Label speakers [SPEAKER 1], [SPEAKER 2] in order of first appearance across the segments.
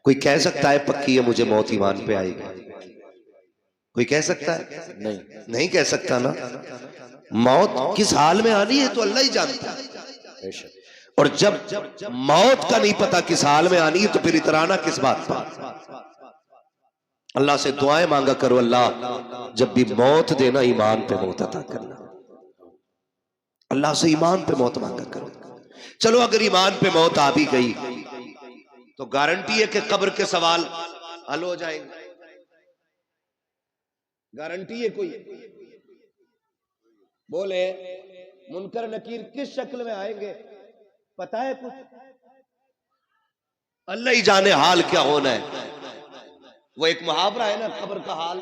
[SPEAKER 1] کوئی کہہ سکتا ہے پکی ہے مجھے موت ایمان پہ آئے گی؟ کوئی کہہ سکتا ہے؟ نہیں کہہ سکتا نا۔ موت کس حال میں آنی ہے تو اللہ ہی جانتا ہے، اور جب موت کا نہیں پتا کس حال میں آنی ہے تو پھر اترانا کس بات پر؟ اللہ سے دعائیں مانگا کرو، اللہ جب بھی موت دینا ایمان پہ موت عطا کرنا۔ اللہ سے ایمان پہ موت مانگا کرو۔ چلو اگر ایمان پہ موت آ بھی گئی تو گارنٹی ہے کہ قبر کے سوال حل ہو جائیں گے؟ گارنٹی ہے کوئی؟ بولے منکر نکیر کس شکل میں آئیں گے پتہ ہے کچھ؟ اللہ ہی جانے حال کیا ہونا ہے۔ وہ ایک محاورہ ہے نا قبر کا حال،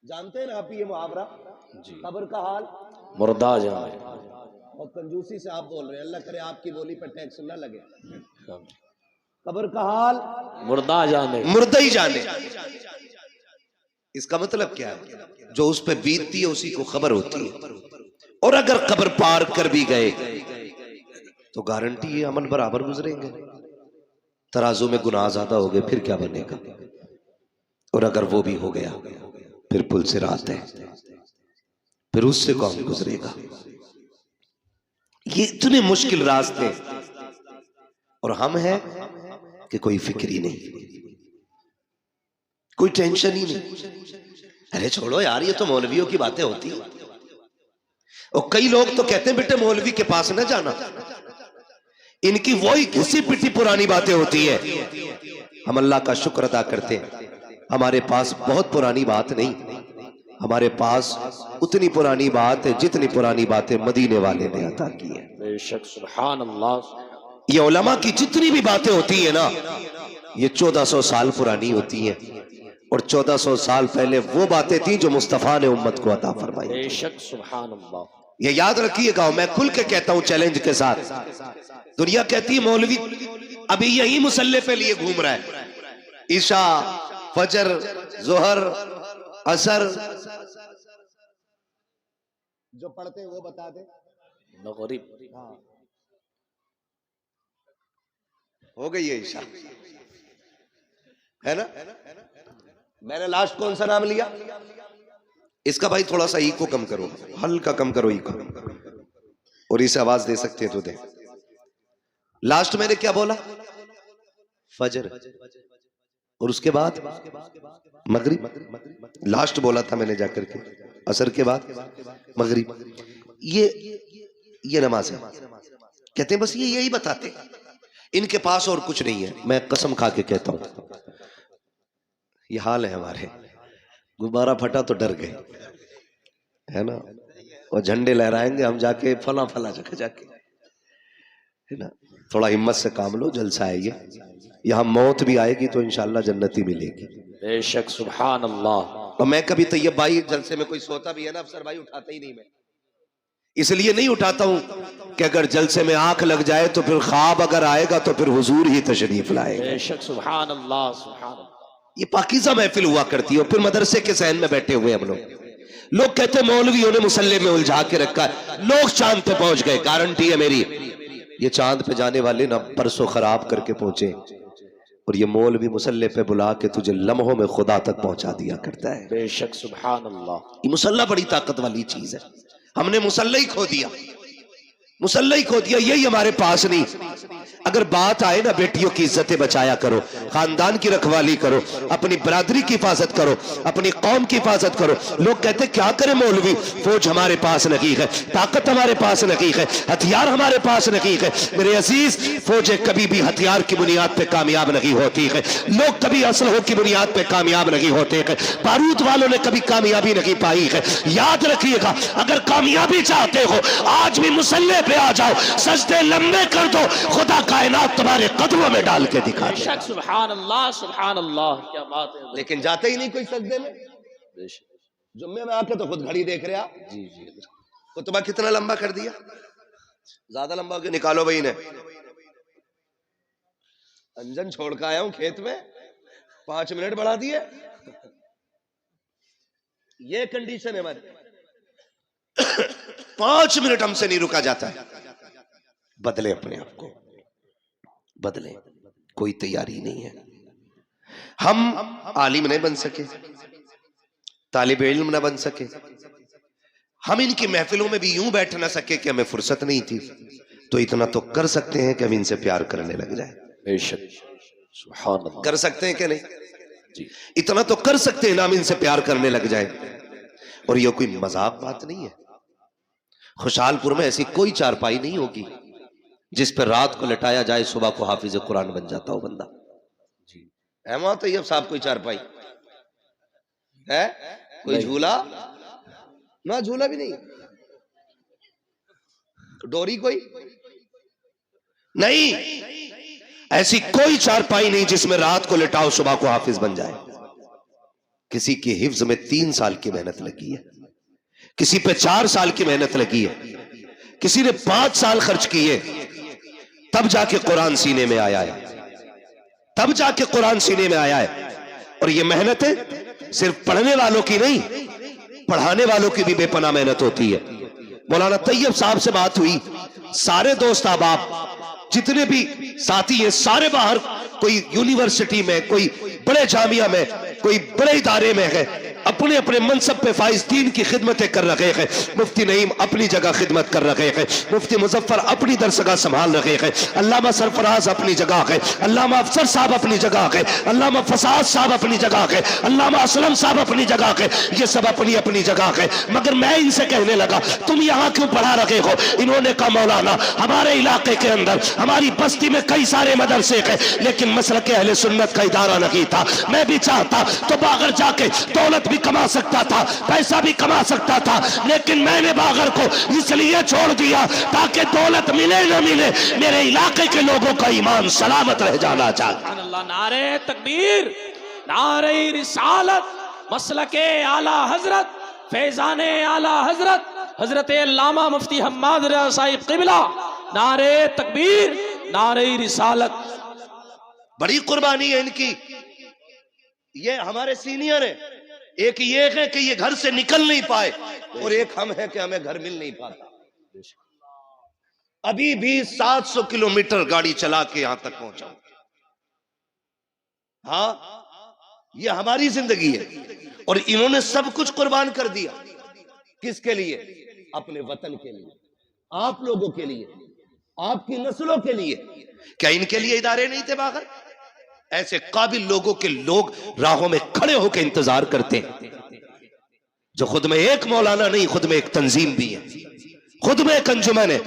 [SPEAKER 1] جانتے ہیں نا آپ یہ محاورہ؟ قبر کا حال
[SPEAKER 2] مردہ جانے۔
[SPEAKER 1] اور کنجوسی سے آپ بول رہے ہیں، اللہ کرے آپ کی بولی پر ٹیکس نہ لگے۔ قبر کا حال
[SPEAKER 2] مردہ جانے،
[SPEAKER 1] مردہ ہی جانے۔ اس کا مطلب کیا ہے؟ جو اس پہ بیتتی ہے اسی کو خبر ہوتی ہے، اور اگر قبر پار کر بھی گئے تو گارنٹی ہے عمل برابر گزریں گے۔ ترازو میں گناہ زیادہ ہو گئے پھر کیا بنے گا؟ اور اگر وہ بھی ہو گیا پھر پل صراط ہے، پھر اس سے کون گزرے گا؟ یہ اتنے مشکل راستے، اور ہم ہیں کہ کوئی فکر ہی نہیں، کوئی ٹینشن ہی نہیں۔ ارے چھوڑو یار، یہ تو مولویوں کی باتیں ہوتی ہیں۔ اور کئی لوگ تو کہتے ہیں بیٹے مولوی کے پاس نہ جانا، ان کی وہی گھسی پٹی پرانی باتیں ہوتی ہیں۔ ہم اللہ کا شکر ادا کرتے ہیں، ہمارے پاس بہت پرانی بات نہیں، ہمارے پاس اتنی پرانی بات ہے جتنی پرانی باتیں مدینے والے نے عطا کی ہیں۔
[SPEAKER 2] بے شک، سبحان اللہ۔
[SPEAKER 1] یہ علماء کی جتنی بھی باتیں ہوتی ہیں نا، یہ 1400 سال پرانی ہوتی ہیں، اور 1400 سال پہلے وہ باتیں تھیں جو مصطفیٰ نے امت کو عطا فرمائی۔
[SPEAKER 2] بے شک، سبحان اللہ۔
[SPEAKER 1] یہ یاد رکھیے گا، میں کھل کے کہتا ہوں چیلنج کے ساتھ، دنیا کہتی ہے مولوی ابھی یہی مسلح پہ لیے گھوم رہا ہے، عشاء، فجر، ظہر، عصر، جو پڑھتے ہیں وہ بتا دیں،
[SPEAKER 2] مغرب،
[SPEAKER 1] ہو گئی ہے عشاء، ہے نا؟ میں نے لاسٹ کون سا نام لیا؟ اس کا بھائی تھوڑا سا ایکو کم کرو، ہلکا کم کرو ایکو، اور اسے آواز دے سکتے ہیں تو دیں۔ لاسٹ میں نے کیا بولا؟ فجر، اور اس کے بعد مغرب، لاسٹ بولا تھا میں نے جا کر کے، عصر کے بعد مغرب۔ یہ نماز ہے، کہتے ہیں بس یہی بتاتے ہیں، ان کے پاس اور کچھ نہیں ہے۔ میں قسم کھا کے کہتا ہوں یہ حال ہے ہمارے، غبارہ پھٹا تو ڈر گئے، ہے نا؟ اور جھنڈے لہرائیں گے ہم جا کے فلاں فلاں جگہ جا کے، ہے نا؟ تھوڑا ہمت سے کام لو، جلسہ ہے یہ، یہاں موت بھی آئے گی تو انشاءاللہ جنتی ملے گی۔
[SPEAKER 2] بے شک، سبحان اللہ۔
[SPEAKER 1] اور میں کبھی طیب بھائی جلسے میں کوئی سوتا بھی ہے نا افسر بھائی، اٹھاتا ہی نہیں، میں اس لیے نہیں اٹھاتا ہوں کہ اگر جلسے میں آنکھ لگ جائے تو پھر خواب اگر آئے گا تو پھر حضور ہی تشریف لائے گا۔
[SPEAKER 2] بے شک، سبحان اللہ، سبحان اللہ۔
[SPEAKER 1] یہ پاکیزہ محفل ہوا کرتی ہے، اور پھر مدرسے کے صحن میں بیٹھے ہوئے ہم لوگ کہتے ہیں مولویوں نے مسلح میں الجھا کے رکھا ہے، لوگ چاند پہ پہنچ گئے، گارنٹی ہے میری یہ چاند پہ جانے والے نہ پرسوں خراب کر کے پہنچے، اور یہ مولوی مسلح پہ بلا کے تجھے لمحوں میں خدا تک پہنچا دیا کرتا ہے۔
[SPEAKER 2] بے شک، سبحان اللہ۔
[SPEAKER 1] یہ مسلح بڑی طاقت والی چیز ہے، ہم نے مسلح ہی کھو دیا، مسلح ہی کھو دیا، یہی ہمارے پاس نہیں۔ اگر بات آئے نا بیٹیوں کی عزتیں بچایا کرو، خاندان کی رکھوالی کرو، اپنی برادری کی حفاظت کرو، اپنی قوم کی حفاظت کرو۔ لوگ کہتے کیا کرے مولوی، فوج ہمارے پاس نہیں ہے، طاقت ہمارے پاس نہیں ہے، ہتھیار ہمارے پاس نہیں ہے۔ میرے عزیز، فوجیں کبھی بھی ہتھیار کی بنیاد پہ کامیاب نہیں ہوتی ہے، لوگ کبھی اسلحوں کی بنیاد پہ کامیاب نہیں ہوتے ہیں، بارود والوں نے کبھی کامیابی نہیں پائی ہے۔ یاد رکھیے گا، اگر کامیابی چاہتے ہو آج بھی مسلح پہ آ جاؤ، سجدے لمبے کر دو، خدا کائنات تمہارے قدموں میں ڈال کے دکھا
[SPEAKER 2] بے
[SPEAKER 1] دے۔
[SPEAKER 2] شک، سبحان اللہ، سبحان اللہ، کیا بات ہے۔
[SPEAKER 1] لیکن جاتے ہی نہیں کوئی سجدے میں،
[SPEAKER 2] بے شک،
[SPEAKER 1] جمعے میں آ کے تو خود گھڑی دیکھ رہا،
[SPEAKER 2] جی جی۔
[SPEAKER 1] خطبہ کتنا لمبا کر دیا، زیادہ لمبا ہو کے نکالو بھائی نے۔ انجن چھوڑ کے آیا ہوں کھیت میں، 5 منٹ بڑھا دیے، یہ کنڈیشن ہے ہماری، 5 منٹ ہم سے نہیں رکا جاتا ہے۔ بدلے اپنے آپ کو، بدلیں، کوئی تیاری نہیں ہے. ہم عالم نہیں بن سکے، طالب علم نہ بن سکے، ہم ان کی محفلوں میں بھی یوں بیٹھ نہ سکے کہ ہمیں فرصت نہیں تھی، تو اتنا تو کر سکتے ہیں کہ ہم ان سے پیار کرنے لگ جائیں.
[SPEAKER 2] بے شک. سبحان اللہ.
[SPEAKER 1] کر سکتے ہیں کہ نہیں؟
[SPEAKER 2] جی.
[SPEAKER 1] اتنا تو کر سکتے ہیں نا، ہم ان سے پیار کرنے لگ جائیں. اور یہ کوئی مذاق بات نہیں ہے. خوشحال پور میں ایسی کوئی چارپائی نہیں ہوگی جس پر رات کو لٹایا جائے صبح کو حافظ قرآن بن جاتا ہو بندہ.
[SPEAKER 2] جی.
[SPEAKER 1] ہے وہاں طیب صاحب کوئی چارپائی ہے؟ کوئی جھولا؟ نہ جھولا بھی نہیں. ڈوری کوئی نہیں. ایسی کوئی چارپائی نہیں جس میں رات کو لٹاؤ صبح کو حافظ بن جائے. کسی کی حفظ میں 3 سال کی محنت لگی ہے، کسی پہ 4 سال کی محنت لگی ہے، کسی نے 5 سال خرچ کیے، تب جا کے قرآن سینے میں آیا ہے، تب جا کے قرآن سینے میں آیا ہے. اور یہ محنتیں صرف پڑھنے والوں کی نہیں، پڑھانے والوں کی بھی بے پناہ محنت ہوتی ہے. مولانا طیب صاحب سے بات ہوئی، سارے دوست احباب جتنے بھی ساتھی ہیں سارے باہر، کوئی یونیورسٹی میں، کوئی بڑے جامعہ میں، کوئی بڑے ادارے میں ہے، اپنے اپنے منصب پہ فائز دین کی خدمتیں کر رہے ہیں. مفتی نعیم اپنی جگہ خدمت کر رہے ہیں، مفتی مظفر اپنی درسگاہ سنبھال رہے ہیں، علامہ سرفراز اپنی جگہ ہے، علامہ افسر صاحب اپنی جگہ ہے، علامہ فساد صاحب اپنی جگہ ہے، علامہ اسلم صاحب اپنی جگہ ہے. یہ سب اپنی اپنی جگہ ہے. مگر میں ان سے کہنے لگا تم یہاں کیوں پڑھا رہے ہو؟ انہوں نے کہا مولانا ہمارے علاقے کے اندر ہماری بستی میں کئی سارے مدرسے ہیں لیکن مسلک اہل سنت کا ادارہ نہیں تھا. میں بھی چاہتا تو باغر جا کے دولت بھی کما سکتا تھا، پیسہ بھی کما سکتا تھا، لیکن میں نے باغر کو اس لیے چھوڑ دیا تاکہ دولت ملے نہ ملے میرے علاقے کے لوگوں کا ایمان سلامت رہ جانا چاہتا.
[SPEAKER 2] سبحان اللہ. نعرہ تکبیر، نعرہ رسالت، مسلک اعلی حضرت، فیضان اعلی حضرت حضرت علامہ مفتی حماد رضا صاحب قبلہ. نعرہ تکبیر، نعرہ رسالت.
[SPEAKER 1] بڑی قربانی ہے ان کی. یہ ہمارے سینئر ہیں. ایک یہ ہے کہ یہ گھر سے نکل نہیں پائے، اور ایک ہم ہے کہ ہمیں گھر مل نہیں پاتا. ابھی بھی 700 کلومیٹر گاڑی چلا کے یہاں تک پہنچا. ہاں یہ ہماری زندگی ہے، اور انہوں نے سب کچھ قربان کر دیا. کس کے لیے؟ اپنے وطن کے لیے، آپ لوگوں کے لیے، آپ کی نسلوں کے لیے. کیا ان کے لیے ادارے نہیں تھے باہر؟ ایسے قابل لوگوں کے لوگ راہوں میں کھڑے ہو کے انتظار کرتے ہیں، جو خود میں ایک مولانا نہیں، خود میں ایک تنظیم بھی ہے، خود میں ایک انجمن ہے،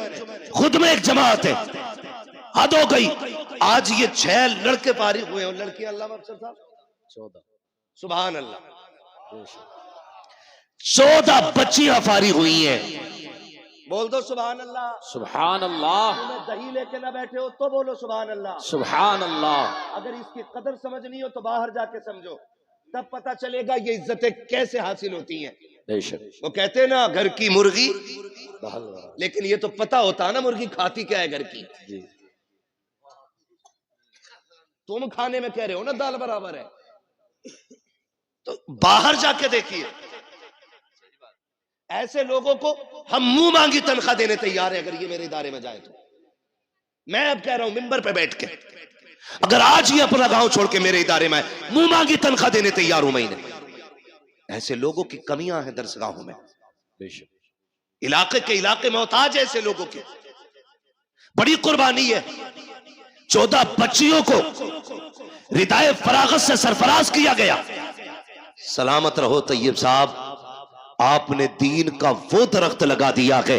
[SPEAKER 1] خود میں ایک جماعت ہے. حد ہو گئی. آج یہ 6 لڑکے فارغ ہوئے، اور لڑکیاں علامہ افسر صاحب
[SPEAKER 2] 14.
[SPEAKER 1] سبحان اللہ 14 بچیاں فارغ ہوئی ہیں. بول دو سبحان اللہ.
[SPEAKER 2] سبحان اللہ.
[SPEAKER 1] تمہیں دہی لے کے نہ بیٹھے ہو تو بولو سبحان اللہ.
[SPEAKER 2] سبحان اللہ.
[SPEAKER 1] اگر اس کی قدر سمجھنی ہو تو باہر جا کے سمجھو، تب پتہ چلے گا یہ عزتیں کیسے حاصل ہوتی ہیں.
[SPEAKER 2] بے شک.
[SPEAKER 1] وہ کہتے ہیں نا گھر کی مرغی، لیکن یہ تو پتہ ہوتا ہے نا مرغی کھاتی کیا ہے گھر کی.
[SPEAKER 2] جی.
[SPEAKER 1] تم کھانے میں کہہ رہے ہو نا دال برابر ہے، تو باہر جا کے دیکھیے. ایسے لوگوں کو ہم منہ مانگی تنخواہ دینے تیار ہیں اگر یہ میرے ادارے میں جائے تو. میں اب کہہ رہا ہوں ممبر پہ بیٹھ کے، اگر آج ہی اپنا گاؤں چھوڑ کے میرے ادارے میں منہ مانگی تنخواہ دینے تیار ہوں میں انہیں. ایسے لوگوں کی کمیاں ہیں درسگاہوں میں.
[SPEAKER 2] بے شک.
[SPEAKER 1] علاقے کے علاقے محتاج ہے ایسے لوگوں کے. بڑی قربانی ہے. 14 بچیوں کو ردائے فراغت سے سرفراز کیا گیا. سلامت رہو طیب صاحب، آپ نے دین کا وہ درخت لگا دیا ہے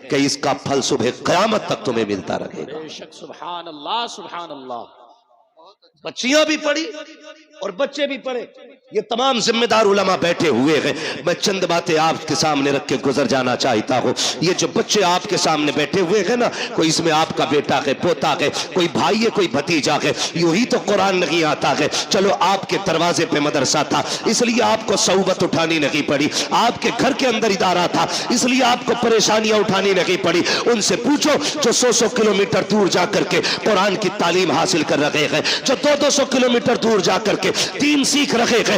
[SPEAKER 1] کہ اس کا پھل صبح قیامت تک تمہیں ملتا رہے گا.
[SPEAKER 2] بے شک. سبحان اللہ. سبحان اللہ.
[SPEAKER 1] بچیاں بھی پڑھی اور بچے بھی پڑھے. یہ تمام ذمہ دار علماء بیٹھے ہوئے ہیں. میں چند باتیں آپ کے سامنے رکھ کے گزر جانا چاہتا ہوں. یہ جو بچے آپ کے سامنے بیٹھے ہوئے ہیں نا، کوئی اس میں آپ کا بیٹا ہے، پوتا ہے، کوئی بھائی ہے، کوئی بھتیجا ہے. یوں ہی تو قرآن نہیں آتا ہے. چلو آپ کے دروازے پہ مدرسہ تھا اس لیے آپ کو صعوبت اٹھانی نہیں پڑی. آپ کے گھر کے اندر ادارہ تھا اس لیے آپ کو پریشانیاں اٹھانی نہیں پڑی. ان سے پوچھو جو 100 کلومیٹر دور جا کر کے قرآن کی تعلیم حاصل کر رہے ہیں، جو 200 کلومیٹر دور جا کر کے دین سیکھ رہے ہیں،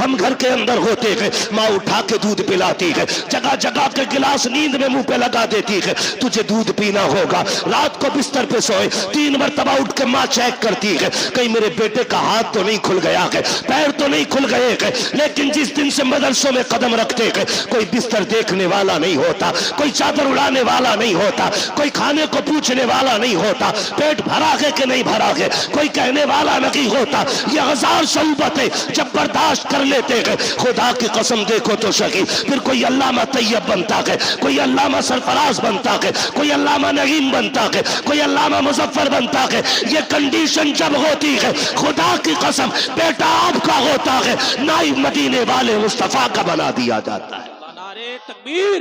[SPEAKER 1] ہم گھر کے اندر ہوتے ہیں، ماں اٹھا کے دودھ پلاتی ہے، جگہ جگہ کے گلاس نیند میں منہ پہ لگا دیتی ہے، تجھے دودھ پینا ہوگا۔ رات کو بستر پہ سوئے 3 مرتبہ اٹھ کے ماں چیک کرتی ہے کہیں میرے بیٹے کا ہاتھ تو نہیں کھل گیا ہے، پیر تو نہیں کھل گئے ہیں۔ لیکن جس دن سے مدرسوں میں قدم رکھتے ہیں، کوئی بستر دیکھنے والا نہیں ہوتا، کوئی چادر اڑانے والا نہیں ہوتا، کوئی کھانے کو پوچھنے والا نہیں ہوتا، پیٹ بھرا ہے کہ نہیں بھرا ہے کوئی کہنے والا نہیں ہوتا۔ یہ 1000 صعوبتیں جب برداشت کر لیتے ہیں، خدا کی قسم دیکھو تو صحیح، پھر کوئی علامہ طیب بنتا ہے، کوئی علامہ سرفراز بنتا ہے، کوئی علامہ نعیم بنتا ہے، کوئی علامہ مظفر بنتا ہے۔ یہ کنڈیشن جب ہوتی ہے، خدا کی قسم بیٹا آپ کا ہوتا ہے، نائب مدینے والے مصطفیٰ کا بنا دیا جاتا ہے۔
[SPEAKER 2] نعرہ تکبیر،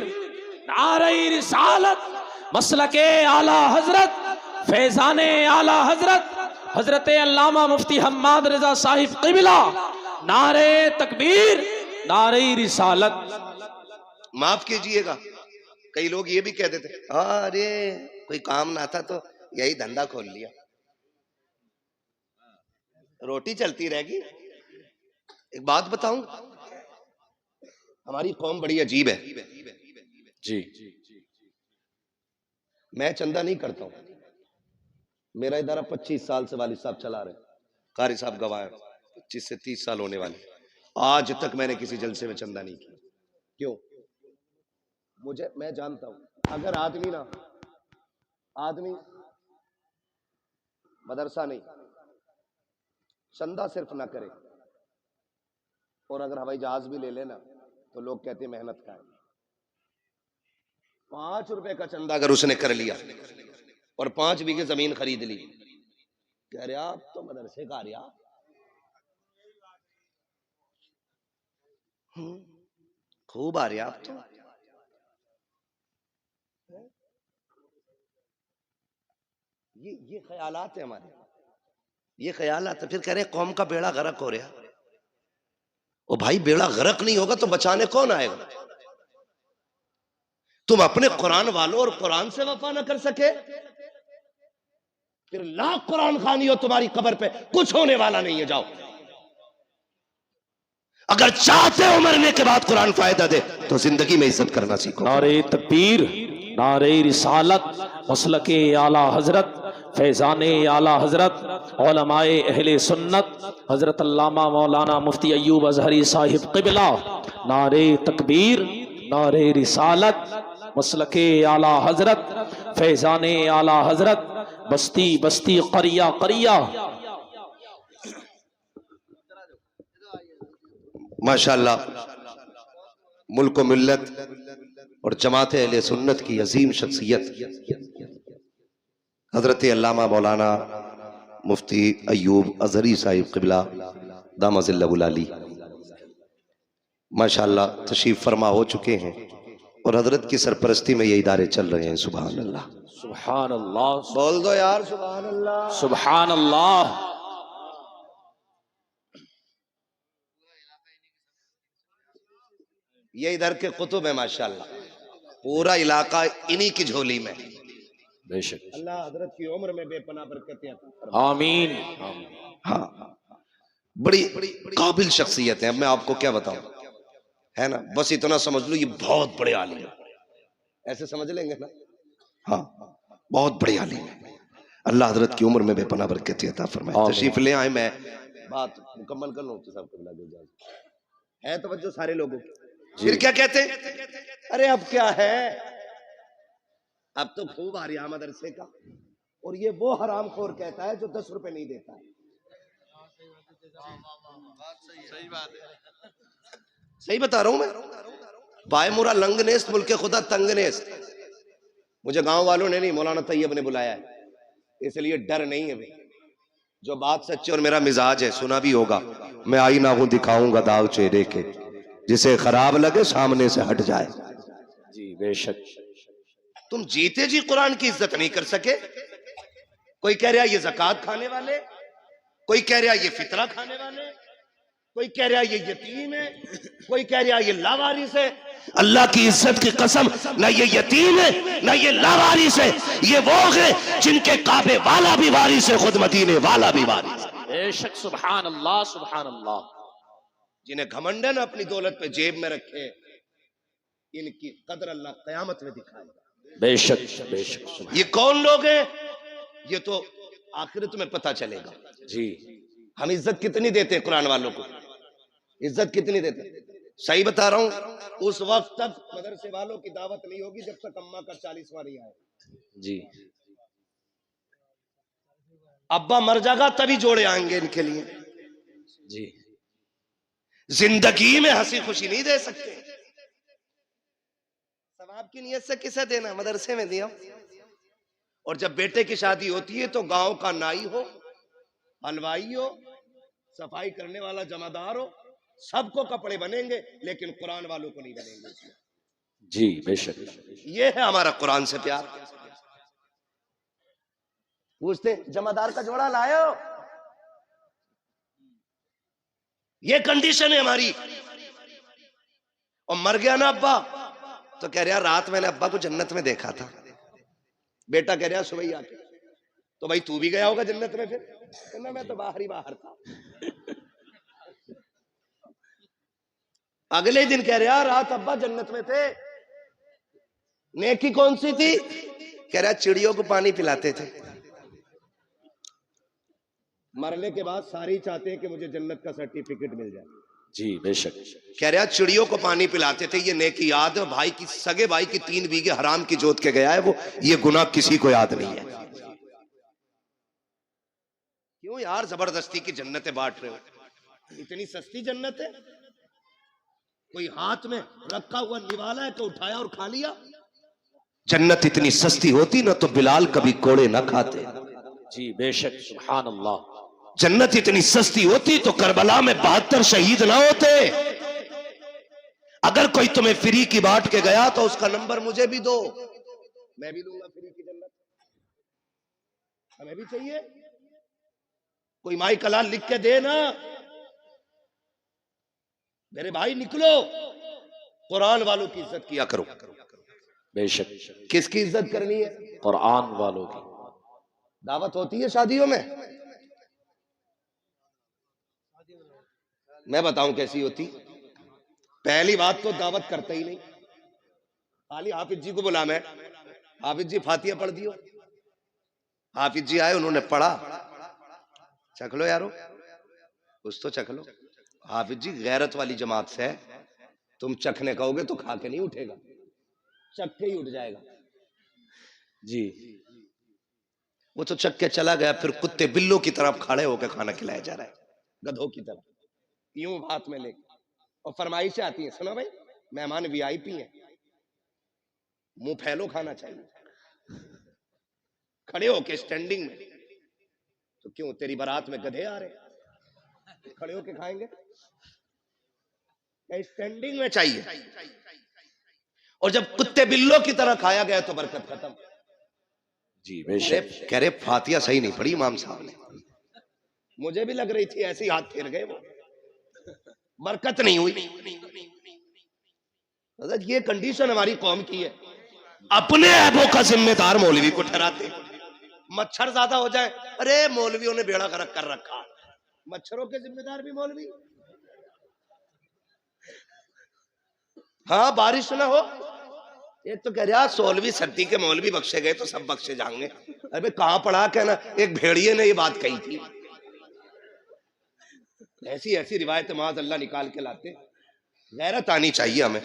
[SPEAKER 2] نعرہ رسالت، مسلک اعلی حضرت، فیضان اعلی حضرت حضرت علامہ مفتی حماد رضا صاحب قبلہ، نعرہ تکبیر، نعرہ رسالت۔
[SPEAKER 1] معاف کیجئے گا، کئی لوگ یہ بھی کہہ دیتے ارے کوئی کام نہ تھا تو یہی دھندا کھول لیا، روٹی چلتی رہے گی۔ ایک بات بتاؤں، ہماری قوم بڑی عجیب ہے۔
[SPEAKER 2] جی
[SPEAKER 1] میں چندہ نہیں کرتا ہوں، میرا ادارہ 25 سال سے والد صاحب چلا رہے، قاری صاحب گواہ ہیں، 25 سے 30 سال ہونے والے، آج تک میں نے کسی جلسے میں چندہ نہیں کیا۔ کیوں؟ میں جانتا ہوں اگر آدمی مدرسہ نہیں، چندہ صرف نہ کرے، اور اگر ہوائی جہاز بھی لے لینا تو لوگ کہتے ہیں محنت کا ہے۔ 5 روپے کا چندہ اگر اس نے کر لیا اور 5 بیگھے زمین خرید لی، کہہ رہے آپ تو مدرسے کا رہا، خوب آ رہے آپ تو۔ یہ خیالات ہیں ہمارے، یہ خیالات پھر کہہ رہے قوم کا بیڑا غرق ہو رہا۔ او بھائی بیڑا غرق نہیں ہوگا تو بچانے کون آئے گا؟ تم اپنے قرآن والوں اور قرآن سے وفا نہ کر سکے، پھر لاکھ قرآن خوانی ہو تمہاری قبر پہ کچھ ہونے والا نہیں ہے۔ جاؤ، اگر چاہتے ہو مرنے کے بعد قرآن فائدہ دے تو زندگی میں عزت کرنا سیکھو۔
[SPEAKER 2] نعرہ تکبیر، نعرہ رسالت، مسلک اعلی حضرت، فیضان اعلی حضرت، علماء اہل سنت، حضرت علامہ مولانا مفتی ایوب اظہری صاحب قبلہ، نعرہ تکبیر، نعرہ رسالت، مسلک اعلی حضرت، فیضان اعلی حضرت، بستی بستی قریہ قریہ۔
[SPEAKER 1] ماشاءاللہ ملک و ملت اور جماعت اہل سنت کی عظیم شخصیت حضرت علامہ مولانا مفتی ایوب اظہری صاحب قبلہ دامہ ظلہ العالی ماشاءاللہ تشریف فرما ہو چکے ہیں، اور حضرت کی سرپرستی میں یہ ادارے چل رہے ہیں۔ سبحان اللہ،
[SPEAKER 2] سبحان اللہ،
[SPEAKER 1] بول دو یار سبحان اللہ،
[SPEAKER 2] سبحان اللہ۔
[SPEAKER 1] یہ ادھر کے قطب ہے ماشاءاللہ، پورا علاقہ انہی کی جھولی میں۔
[SPEAKER 2] بے شک،
[SPEAKER 1] اللہ حضرت کی عمر میں بے پناہ برکتیں عطا فرمائے۔
[SPEAKER 2] آمین۔
[SPEAKER 1] ہاں، بڑی قابل شخصیت ہے۔ اب میں آپ کو کیا بتاؤں، ہے نا، بس اتنا سمجھ لو یہ بہت بڑے عالم ہیں، ایسے سمجھ لیں گے نا، ہاں بہت بڑے عالم ہیں۔ اللہ حضرت کی عمر میں بے پناہ برکتیں عطا فرمائے۔ تشریف لے آئے، میں بات مکمل کر لوں تو صاحب قبلہ دے جائے، ہے توجہ سارے لوگوں کی۔ پھر کیا کہتے ہیں، ارے اب کیا ہے، اب تو خوب آ رہا مدرسے کا، اور یہ وہ حرام خور کہتا ہے جو 10 روپے نہیں دیتا ہے۔ صحیح بتا رہا ہوں میں، پائے مورا لنگ نیست ملک خدا تنگ نیست۔ مجھے گاؤں والوں نے نہیں، مولانا طیب نے بلایا ہے، اس لیے ڈر نہیں ہے بھائی، جو بات سچی اور میرا مزاج ہے، سنا بھی ہوگا، میں آئی نہ ہوں دکھاؤں گا داغ چہرے کے، جسے خراب لگے سامنے سے ہٹ جائے۔
[SPEAKER 2] جی بے شک۔
[SPEAKER 1] تم جیتے جی قرآن کی عزت نہیں کر سکے، کوئی کہہ رہا یہ زکوٰۃ کھانے والے، کوئی کہہ رہا یہ فطرہ کھانے والے، کوئی کہہ رہا یہ یتیم ہے، کوئی کہہ رہا یہ لاوارث ہے۔ اللہ کی عزت کی قسم، نہ یہ یتیم ہے نہ یہ لاوارث ہے، یہ وہ ہے جن کے کعبے والا بھی وارث ہے، خود مدینے والا بھی وارث ہے۔
[SPEAKER 2] بے شک، سبحان اللہ، سبحان اللہ۔
[SPEAKER 1] جنہیں گھمنڈ ہے نا اپنی دولت پہ جیب میں رکھے، ان کی قدر اللہ قیامت میں دکھائے گا۔
[SPEAKER 2] بے شک بے شک،
[SPEAKER 1] یہ کون لوگ ہیں؟ یہ تو آخرت میں پتہ چلے گا۔
[SPEAKER 2] جی
[SPEAKER 1] ہم عزت کتنی دیتے ہیں قرآن والوں کو، عزت کتنی دیتے ہیں؟ صحیح بتا رہا ہوں، اس وقت تک مدرسے والوں کی دعوت نہیں ہوگی جب تک اماں کا 40واں نہیں آئے۔
[SPEAKER 2] جی
[SPEAKER 1] ابا مر جائے گا تبھی جوڑے آئیں گے ان کے لیے۔
[SPEAKER 2] جی
[SPEAKER 1] زندگی میں ہنسی خوشی نہیں دے سکتے۔ ثواب کی نیت سے کسے دینا؟ مدرسے میں دیا۔ اور جب بیٹے کی شادی ہوتی ہے تو گاؤں کا نائی ہو، حلوائی ہو، صفائی کرنے والا جمعدار ہو، سب کو کپڑے بنیں گے، لیکن قرآن والوں کو نہیں بنیں گے۔
[SPEAKER 2] جی بے شک،
[SPEAKER 1] یہ ہے ہمارا قرآن سے پیار۔ پوچھتے جمعدار کا جوڑا لائے ہو؟ یہ کنڈیشن ہے ہماری۔ اور مر گیا نا ابا تو کہہ رہا رات میں نے ابا کو جنت میں دیکھا تھا، بیٹا کہہ رہا صبح ہی آ کے، تو بھائی تو بھی گیا ہوگا جنت میں؟ پھر کہنا میں تو باہر ہی باہر تھا۔ اگلے دن کہہ رہا رات ابا جنت میں تھے، نیکی کون سی تھی؟ کہہ رہا چڑیوں کو پانی پلاتے تھے۔ مرنے کے بعد سارے چاہتے ہیں کہ مجھے جنت کا سرٹیفکیٹ مل جائے۔
[SPEAKER 2] جی بے شک،
[SPEAKER 1] کہہ رہا چڑیوں کو پانی پلاتے تھے، یہ نیکی یاد ہے، بھائی کی سگے بھائی کی 3 بیگھے حرام کی جوت کے گیا ہے وہ، یہ گناہ کسی کو یاد نہیں ہے۔ کیوں یار زبردستی کی جنتیں بانٹ رہے ہو؟ اتنی سستی جنت ہے؟ کوئی ہاتھ میں رکھا ہوا نوالا ہے تو اٹھایا اور کھا لیا؟ جنت اتنی سستی ہوتی نا تو بلال کبھی کوڑے نہ کھاتے۔
[SPEAKER 2] جی بے شک، سبحان اللہ۔
[SPEAKER 1] جنت اتنی سستی ہوتی تو کربلا میں 72 شہید نہ ہوتے۔ اگر کوئی تمہیں فری کی بانٹ کے گیا تو اس کا نمبر مجھے بھی دو، میں بھی لوں گا فری کی جنت۔ ہمیں بھی چاہیے، کوئی مائی کلال لکھ کے دے نا۔ میرے بھائی نکلو، قرآن والوں کی عزت کیا کرو۔
[SPEAKER 2] بے شک،
[SPEAKER 1] کس کی عزت کرنی ہے؟
[SPEAKER 2] قرآن والوں کی۔
[SPEAKER 1] دعوت ہوتی ہے شادیوں میں، میں بتاؤں کیسی ہوتی۔ پہلی بات تو دعوت کرتا ہی نہیں، خالی حافظ جی کو بلا، میں حافظ جی فاتحہ پڑھ دیو۔ حافظ جی آئے، انہوں نے پڑھا، چکھ لو یارو، کچھ تو چکھ لو۔ حافظ جی غیرت والی جماعت سے ہے، تم چکھنے کہو گے تو کھا کے نہیں اٹھے گا، چکھ کے ہی اٹھ جائے گا۔
[SPEAKER 2] جی
[SPEAKER 1] وہ تو چک کے چلا گیا، پھر کتے بلوں کی طرف کھڑے ہو کے کھانا کھلایا جا رہا ہے، گدھوں کی طرح، یوں ہاتھ میں لے کے۔ اور فرمائشیں آتی ہیں، سنو بھائی مہمان وی آئی پی ہیں، منہ پھیلو کھانا چاہیے، کھڑے ہو کے اسٹینڈنگ میں۔ تو کیوں تیری بارات میں گدھے آ رہے ہیں، کھڑے ہو کے کھائیں گے؟ اسٹینڈنگ میں چاہیے۔ اور جب کتے بلوں کی طرح کھایا گیا تو برکت ختم۔
[SPEAKER 2] جی بے شک،
[SPEAKER 1] کہہ رہے فاتحہ صحیح نہیں پڑھی امام صاحب نے، مجھے بھی لگ رہی تھی، ایسے ہی ہاتھ پھیر گئے وہ، برکت نہیں ہوئی۔ حضرت یہ کنڈیشن ہماری قوم کی ہے، اپنے عیبوں کا ذمہ دار مولوی کو ٹھہراتے ہیں۔ مچھر زیادہ ہو جائے، ارے مولویوں نے بیڑا غرق کر رکھا، مچھروں کے ذمہ دار بھی مولوی۔ ہاں بارش نہ ہو، ایک تو کہہ رہا 16ویں صدی کے مولوی بخشے گئے تو سب بخشے جائیں گے۔ ارے کہاں پڑھا کہنا، ایک بھیڑیے نے یہ بات کہی تھی۔ ایسی ایسی روایت معاذ اللہ نکال کے لاتے۔ غیرت آنی چاہیے، ہمیں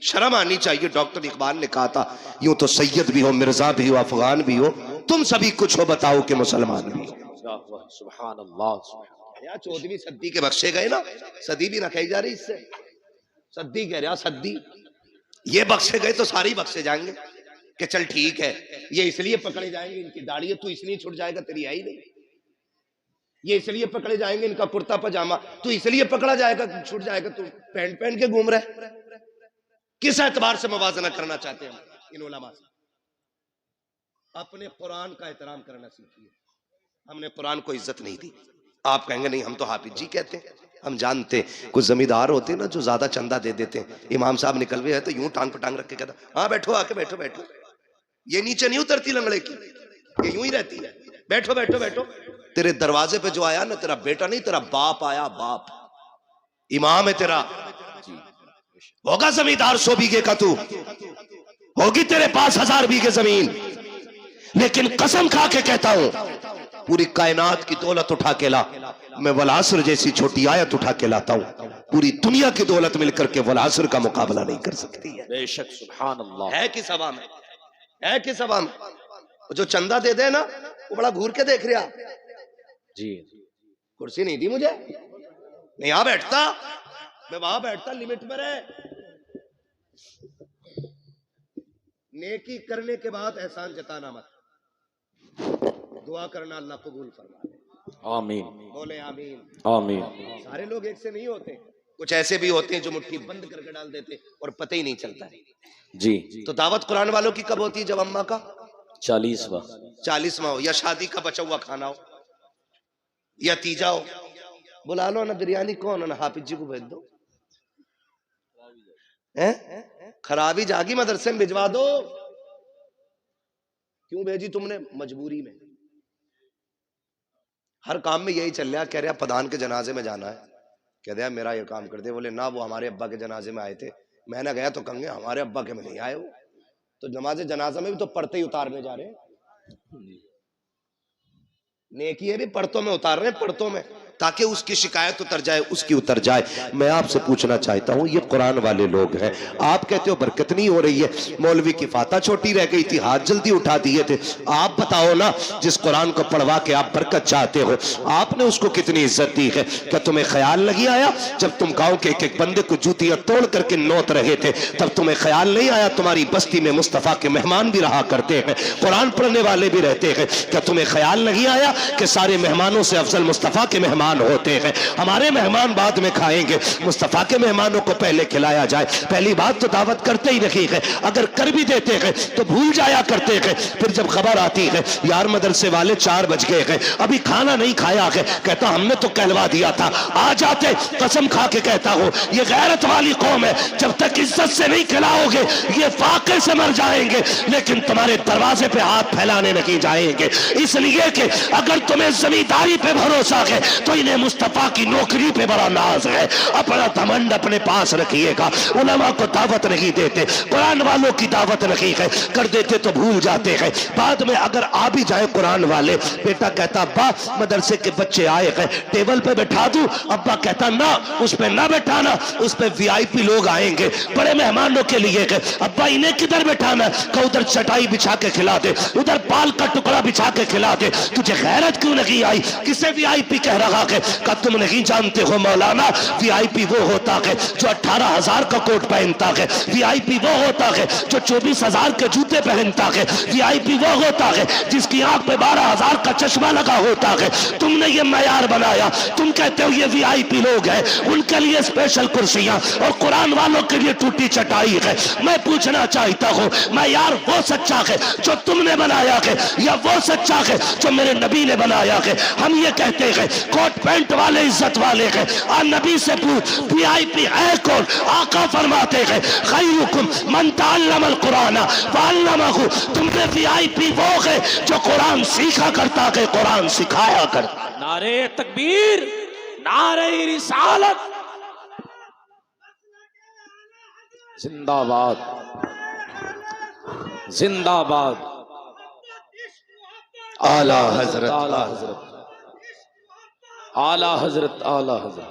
[SPEAKER 1] شرم آنی چاہیے۔ ڈاکٹر اقبال نے کہا تھا یوں تو سید بھی ہو، مرزا بھی ہو، افغان بھی ہو، تم سبھی کچھ ہو، بتاؤ کہ مسلمان بھی ہو۔
[SPEAKER 2] سبحان اللہ۔
[SPEAKER 1] 14ویں صدی کے بخشے گئے نا، صدی بھی نہ کہی جا رہی اس سے، صدی کہہ رہا، صدی۔ یہ بخشے گئے تو سارے بخشے جائیں گے کہ چل ٹھیک ہے، یہ اس لیے پکڑے جائیں گے ان کی داڑھی ہے، تو اس لیے چھٹ جائے گا، تیری ہے ہی نہیں۔ یہ اس لیے پکڑے جائیں گے ان کا کرتا پجامہ، تو اس لیے پکڑا جائے گا، چھٹ جائے گا، تو پینٹ پہن کے گھوم رہے۔ کس اعتبار سے موازنہ کرنا چاہتے ہیں ان علماء سے؟ اپنے قرآن کا احترام کرنا سیکھیے۔ ہم نے قرآن کو عزت نہیں دی۔ آپ کہیں گے نہیں ہم تو حافظ جی کہتے ہیں، ہم جانتے کچھ زمیندار ہوتے ہیں نا جو زیادہ چندہ دے دیتے ہیں، امام صاحب نکلوے ہیں تو یوں ٹانگ پٹانگ رکھ کے کہتا ہاں بیٹھو، آ کے بیٹھو بیٹھو، یہ نیچے نہیں اترتی لنگڑے کی، یہ یوں ہی رہتی ہے، بیٹھو بیٹھو بیٹھو۔ تیرے دروازے پہ جو آیا نا تیرا بیٹا نہیں، تیرا باپ آیا، باپ۔ امام ہے تیرا، ہوگا زمیندار 100 بیگھے کا، تو ہوگی تیرے پاس 1000 بیگھے زمین، لیکن قسم کھا کے کہتا ہوں پوری کائنات کی دولت اٹھا کے لا، میں والعصر جیسی چھوٹی آیت اٹھا کے لاتا ہوں، پوری دنیا کی دولت مل کر کے والعصر کا مقابلہ نہیں کر سکتی ہے۔
[SPEAKER 2] بے شک، سبحان اللہ۔
[SPEAKER 1] ہے کس ہوا میں، ہے کس ہوا میں؟ جو چندہ دے دے نا وہ بڑا گھور کے دیکھ رہا،
[SPEAKER 2] جی
[SPEAKER 1] کرسی نہیں دی مجھے، میں یہاں بیٹھتا، میں وہاں بیٹھتا، لمٹ میں رہے۔ نیکی کرنے کے بعد احسان جتانا مت، دعا کرنا اللہ قبول فرما لے۔
[SPEAKER 2] آمین،
[SPEAKER 1] بولے آمین۔
[SPEAKER 2] آمین۔
[SPEAKER 1] سارے لوگ ایک سے نہیں ہوتے، کچھ ایسے بھی ہوتے ہیں جو مٹھی بند کر کے ڈال دیتے اور پتہ ہی نہیں چلتا۔
[SPEAKER 2] جی
[SPEAKER 1] تو دعوت قرآن والوں کی کب ہوتی ہے؟ جب اماں کا
[SPEAKER 2] 40واں
[SPEAKER 1] 40واں ہو، یا شادی کا بچا ہوا کھانا ہو، یا تیجا ہو، بلا لو نا، بریانی کون ہے نا، حافظ جی کو بھیج دو، خرابی جاگی مدرسے میں بھجوا دو۔ کیوں بھیجی تم نے؟ مجبوری میں۔ ہر کام میں یہی چل رہا، کہہ رہا پدان کے جنازے میں جانا ہے، کہہ دیا میرا یہ کام کر دے، بولے نہ وہ ہمارے ابا کے جنازے میں آئے تھے، میں نہ گیا تو کہیں گے ہمارے ابا کے میں نہیں آئے وہ، تو نماز جنازہ میں بھی تو پڑھتے ہی اتارنے جا رہے ہیں، نیکی ہے بھی پڑھتوں میں اتار رہے ہیں، پڑھتوں میں، تاکہ اس کی شکایت اتر جائے، اس کی اتر جائے۔ میں آپ سے پوچھنا چاہتا ہوں، یہ قرآن والے لوگ ہیں، آپ کہتے ہو برکت نہیں ہو رہی ہے، مولوی کی فاتح چھوٹی رہ گئی تھی، ہاتھ جلدی اٹھا دیے تھے، آپ بتاؤ نا، جس قرآن کو پڑھوا کے آپ برکت چاہتے ہو، آپ نے اس کو کتنی عزت دی ہے؟ کیا تمہیں خیال نہیں آیا جب تم گاؤں کے ایک بندے کو جوتیاں توڑ کر کے نوت رہے تھے، تب تمہیں خیال نہیں آیا تمہاری بستی میں مصطفیٰ کے مہمان بھی رہا کرتے ہیں، قرآن پڑھنے والے بھی رہتے ہیں، کیا تمہیں خیال نہیں آیا کہ سارے مہمانوں سے افضل مصطفیٰ کے مہمان ہوتے ہیں؟ ہمارے مہمان بعد میں کھائیں گے، مصطفیٰ کے مہمانوں کو پہلے کھلایا جائے۔ پہلی بات تو دعوت کرتے ہی نہیں ہے، اگر کر بھی دیتے ہیں تو بھول جایا کرتے ہیں، پھر جب خبر آتی ہے یار مدرسے والے 4 بج گئے ہیں ابھی کھانا نہیں کھایا ہے، کہتا ہم نے تو کہلوا دیا تھا، آ جاتے۔ قسم کھا کے کہتا ہوں یہ غیرت والی قوم ہے، جب تک عزت سے نہیں کھلاؤ گے یہ فاقے سے مر جائیں گے، لیکن تمہارے دروازے پہ ہاتھ پھیلانے نہیں جائیں گے، اس لیے کہ اگر تمہیں زمینداری پہ بھروسہ ہے تو انہیں مصطفیٰ کی نوکری پہ بڑا ناز ہے۔ اپنا دھمنڈ اپنے پاس رکھیے گا، علماء کو دعوت نہیں دیتے، قرآن والوں کی دعوت نہیں ہے، کر دیتے تو بھول جاتے ہیں، بعد میں اگر آ بھی جائے قرآن والے، بیٹا کہتا ابا مدرسے کے بچے آئے ہیں ٹیبل پہ بٹھا دوں، ابا کہتا نہ اس پہ نہ بٹھانا، اس پہ وی آئی پی لوگ آئیں گے بڑے مہمانوں کے لیے، ابا انہیں کدھر بٹھانا، کہ ادھر چٹائی بچھا کے کھلا دے، ادھر پال کا ٹکڑا بچھا کے کھلا دے، تجھے غیرت کیوں نہیں آئی؟ کسے وی آئی پی کہہ رہا ہے؟ کہ تم نہیں جانتے ہو مولانا، وی آئی پی وہ ہوتا ہے جو 18,000 کا کوٹ پہنتا ہے، وی آئی پی وہ ہوتا ہے جو 24,000 کے جوتے پہنتا ہے، وی آئی پی وہ ہوتا ہے جس کی آنکھ پہ 12,000 کا چشمہ لگا ہوتا ہے۔ تم نے یہ معیار بنایا، تم کہتے ہو یہ وی آئی پی لوگ ہیں، ان کے لیے اسپیشل کرسیاں اور قرآن والوں کے لیے ٹوٹی چٹائی ہے۔ میں پوچھنا چاہتا ہوں معیار وہ سچا ہے جو تم نے بنایا ہے یا وہ سچا ہے جو میرے نبی نے بنایا ہے؟ ہم یہ کہتے ہیں کوٹ پینٹ والے عزت والے ہیں، نبی سے پوچھ وی آئی پی ہے کون؟ آقا فرماتے ہیں خیرکم من تعلم القرآن وعلمہ، تم میں وی آئی پی وہ ہے جو قرآن سیکھا کرتا ہے، قرآن سکھایا کرتا۔
[SPEAKER 2] نعرہ تکبیر، نعرہ رسالت، زندہ باد، زندہ باد،
[SPEAKER 1] اعلیٰ حضرت،
[SPEAKER 2] اعلیٰ حضرت، اعلیٰ حضرت، اعلیٰ حضرت،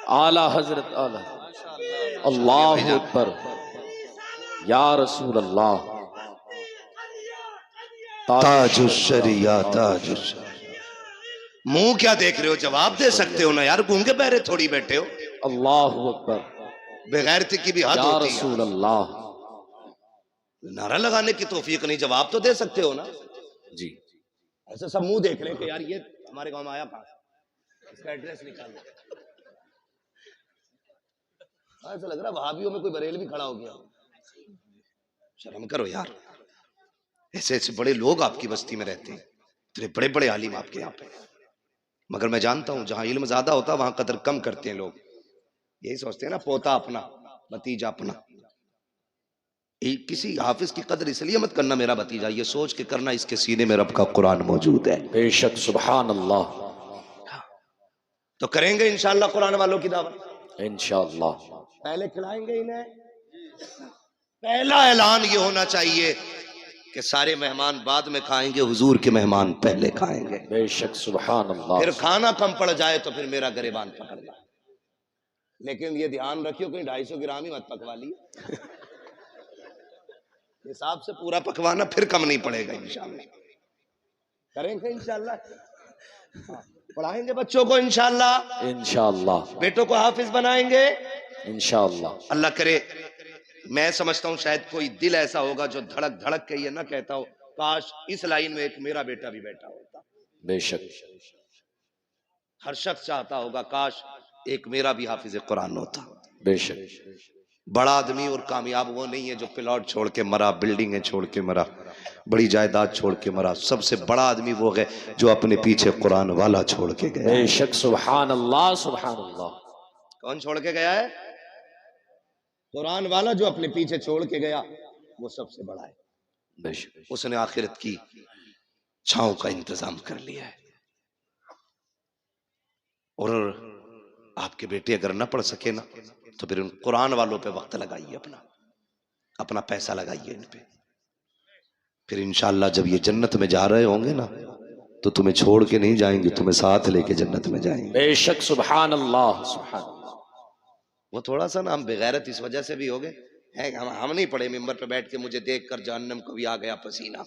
[SPEAKER 2] اعلیٰ حضرت، اعلیٰ حضرت، اللہ اکبر، یا رسول اللہ،
[SPEAKER 1] تاج الشریعہ، تاج الشریعہ۔ منہ کیا دیکھ رہے ہو؟ جواب دے سکتے ہو نا یار، گونگے بہرے تھوڑی بیٹھے ہو،
[SPEAKER 2] اللہ اکبر،
[SPEAKER 1] بغیرتی کی بھی حد
[SPEAKER 2] یا
[SPEAKER 1] ہوتی ہے،
[SPEAKER 2] رسول اللہ۔
[SPEAKER 1] نعرہ لگانے کی توفیق نہیں، جواب تو دے سکتے ہو نا۔
[SPEAKER 2] جی
[SPEAKER 1] ایسے سب منہ دیکھ رہے ہیں کہ یار یہ ہمارے گاؤں میں آیا کہاں سے، اس کا ایڈریس نکالو۔ ایسا لگ رہا وہابیوں میں کوئی بریل بھی کھڑا ہو گیا۔ شرم کرو یار، ایسے ایسے بڑے لوگ آپ کی بستی میں رہتے ہیں، اتنے بڑے بڑے عالم آپ کے یہاں پہ، مگر میں جانتا ہوں جہاں علم زیادہ ہوتا وہاں قدر کم کرتے ہیں لوگ، یہی سوچتے ہیں نا پوتا اپنا بھتیجا اپنا۔ کسی حافظ کی قدر اس لیے مت کرنا میرا بھتیجا، یہ سوچ کے کرنا اس کے سینے میں رب کا قرآن موجود ہے۔
[SPEAKER 2] بے شک، سبحان اللہ۔
[SPEAKER 1] تو کریں گے انشاءاللہ قرآن والوں کی دعوت؟
[SPEAKER 2] انشاءاللہ
[SPEAKER 1] پہلے کھلائیں گے انہیں؟ پہلا اعلان یہ ہونا چاہیے کہ سارے مہمان بعد میں کھائیں گے، حضور کے مہمان پہلے کھائیں گے۔
[SPEAKER 2] بے شک سبحان اللہ۔
[SPEAKER 1] پھر کھانا کم پڑ جائے تو پھر میرا گریبان پکڑنا، لیکن یہ دھیان رکھیو کہ 250 گرام ہی مت پکوا لی، حساب سے پورا پکوانا، پھر کم نہیں پڑے گا انشاءاللہ۔ کریں گے انشاءاللہ، پڑھائیں گے بچوں کو انشاءاللہ،
[SPEAKER 2] انشاءاللہ
[SPEAKER 1] بیٹوں کو حافظ بنائیں گے
[SPEAKER 2] انشاءاللہ۔
[SPEAKER 1] اللہ کرے۔ میں سمجھتا ہوں شاید کوئی دل ایسا ہوگا جو دھڑک دھڑک کے یہ نہ کہتا ہو کاش اس لائن میں ایک میرا بیٹا بھی بیٹھا ہوتا۔
[SPEAKER 2] بے شک
[SPEAKER 1] ہر شخص چاہتا ہوگا کاش ایک میرا بھی حافظ قرآن ہوتا۔
[SPEAKER 2] بے شک۔
[SPEAKER 1] بڑا آدمی اور کامیاب وہ نہیں ہے جو پلاٹ چھوڑ کے مرا، بلڈنگیں چھوڑ کے مرا، بڑی جائیداد چھوڑ کے مرا۔ سب سے بڑا آدمی وہ ہے جو اپنے پیچھے قرآن والا چھوڑ کے گیا۔
[SPEAKER 2] بے شک سبحان اللہ سبحان اللہ۔
[SPEAKER 1] کون چھوڑ کے گیا ہے؟ قرآن والا جو اپنے پیچھے چھوڑ کے گیا، وہ سب سے بڑا ہے۔
[SPEAKER 2] بے شک۔
[SPEAKER 1] اس نے آخرت کی چھاؤں کا انتظام کر لیا ہے۔ اور آپ کے بیٹے اگر نہ پڑھ سکے نا تو پھر ان قرآن والوں پہ وقت لگائیے، اپنا پیسہ لگائیے ان پہ۔ پھر انشاءاللہ جب یہ جنت میں جا رہے ہوں گے نا تو تمہیں چھوڑ کے نہیں جائیں گے، تمہیں ساتھ لے کے جنت میں جائیں گے۔
[SPEAKER 2] بے شک سبحان اللہ سبحان اللہ۔
[SPEAKER 1] وہ تھوڑا سا نا ہم بغیرت اس وجہ سے بھی ہو گئے، ہم نہیں پڑھے ممبر پہ بیٹھ کے مجھے دیکھ کر جہنم کو بھی آ گیا پسینہ،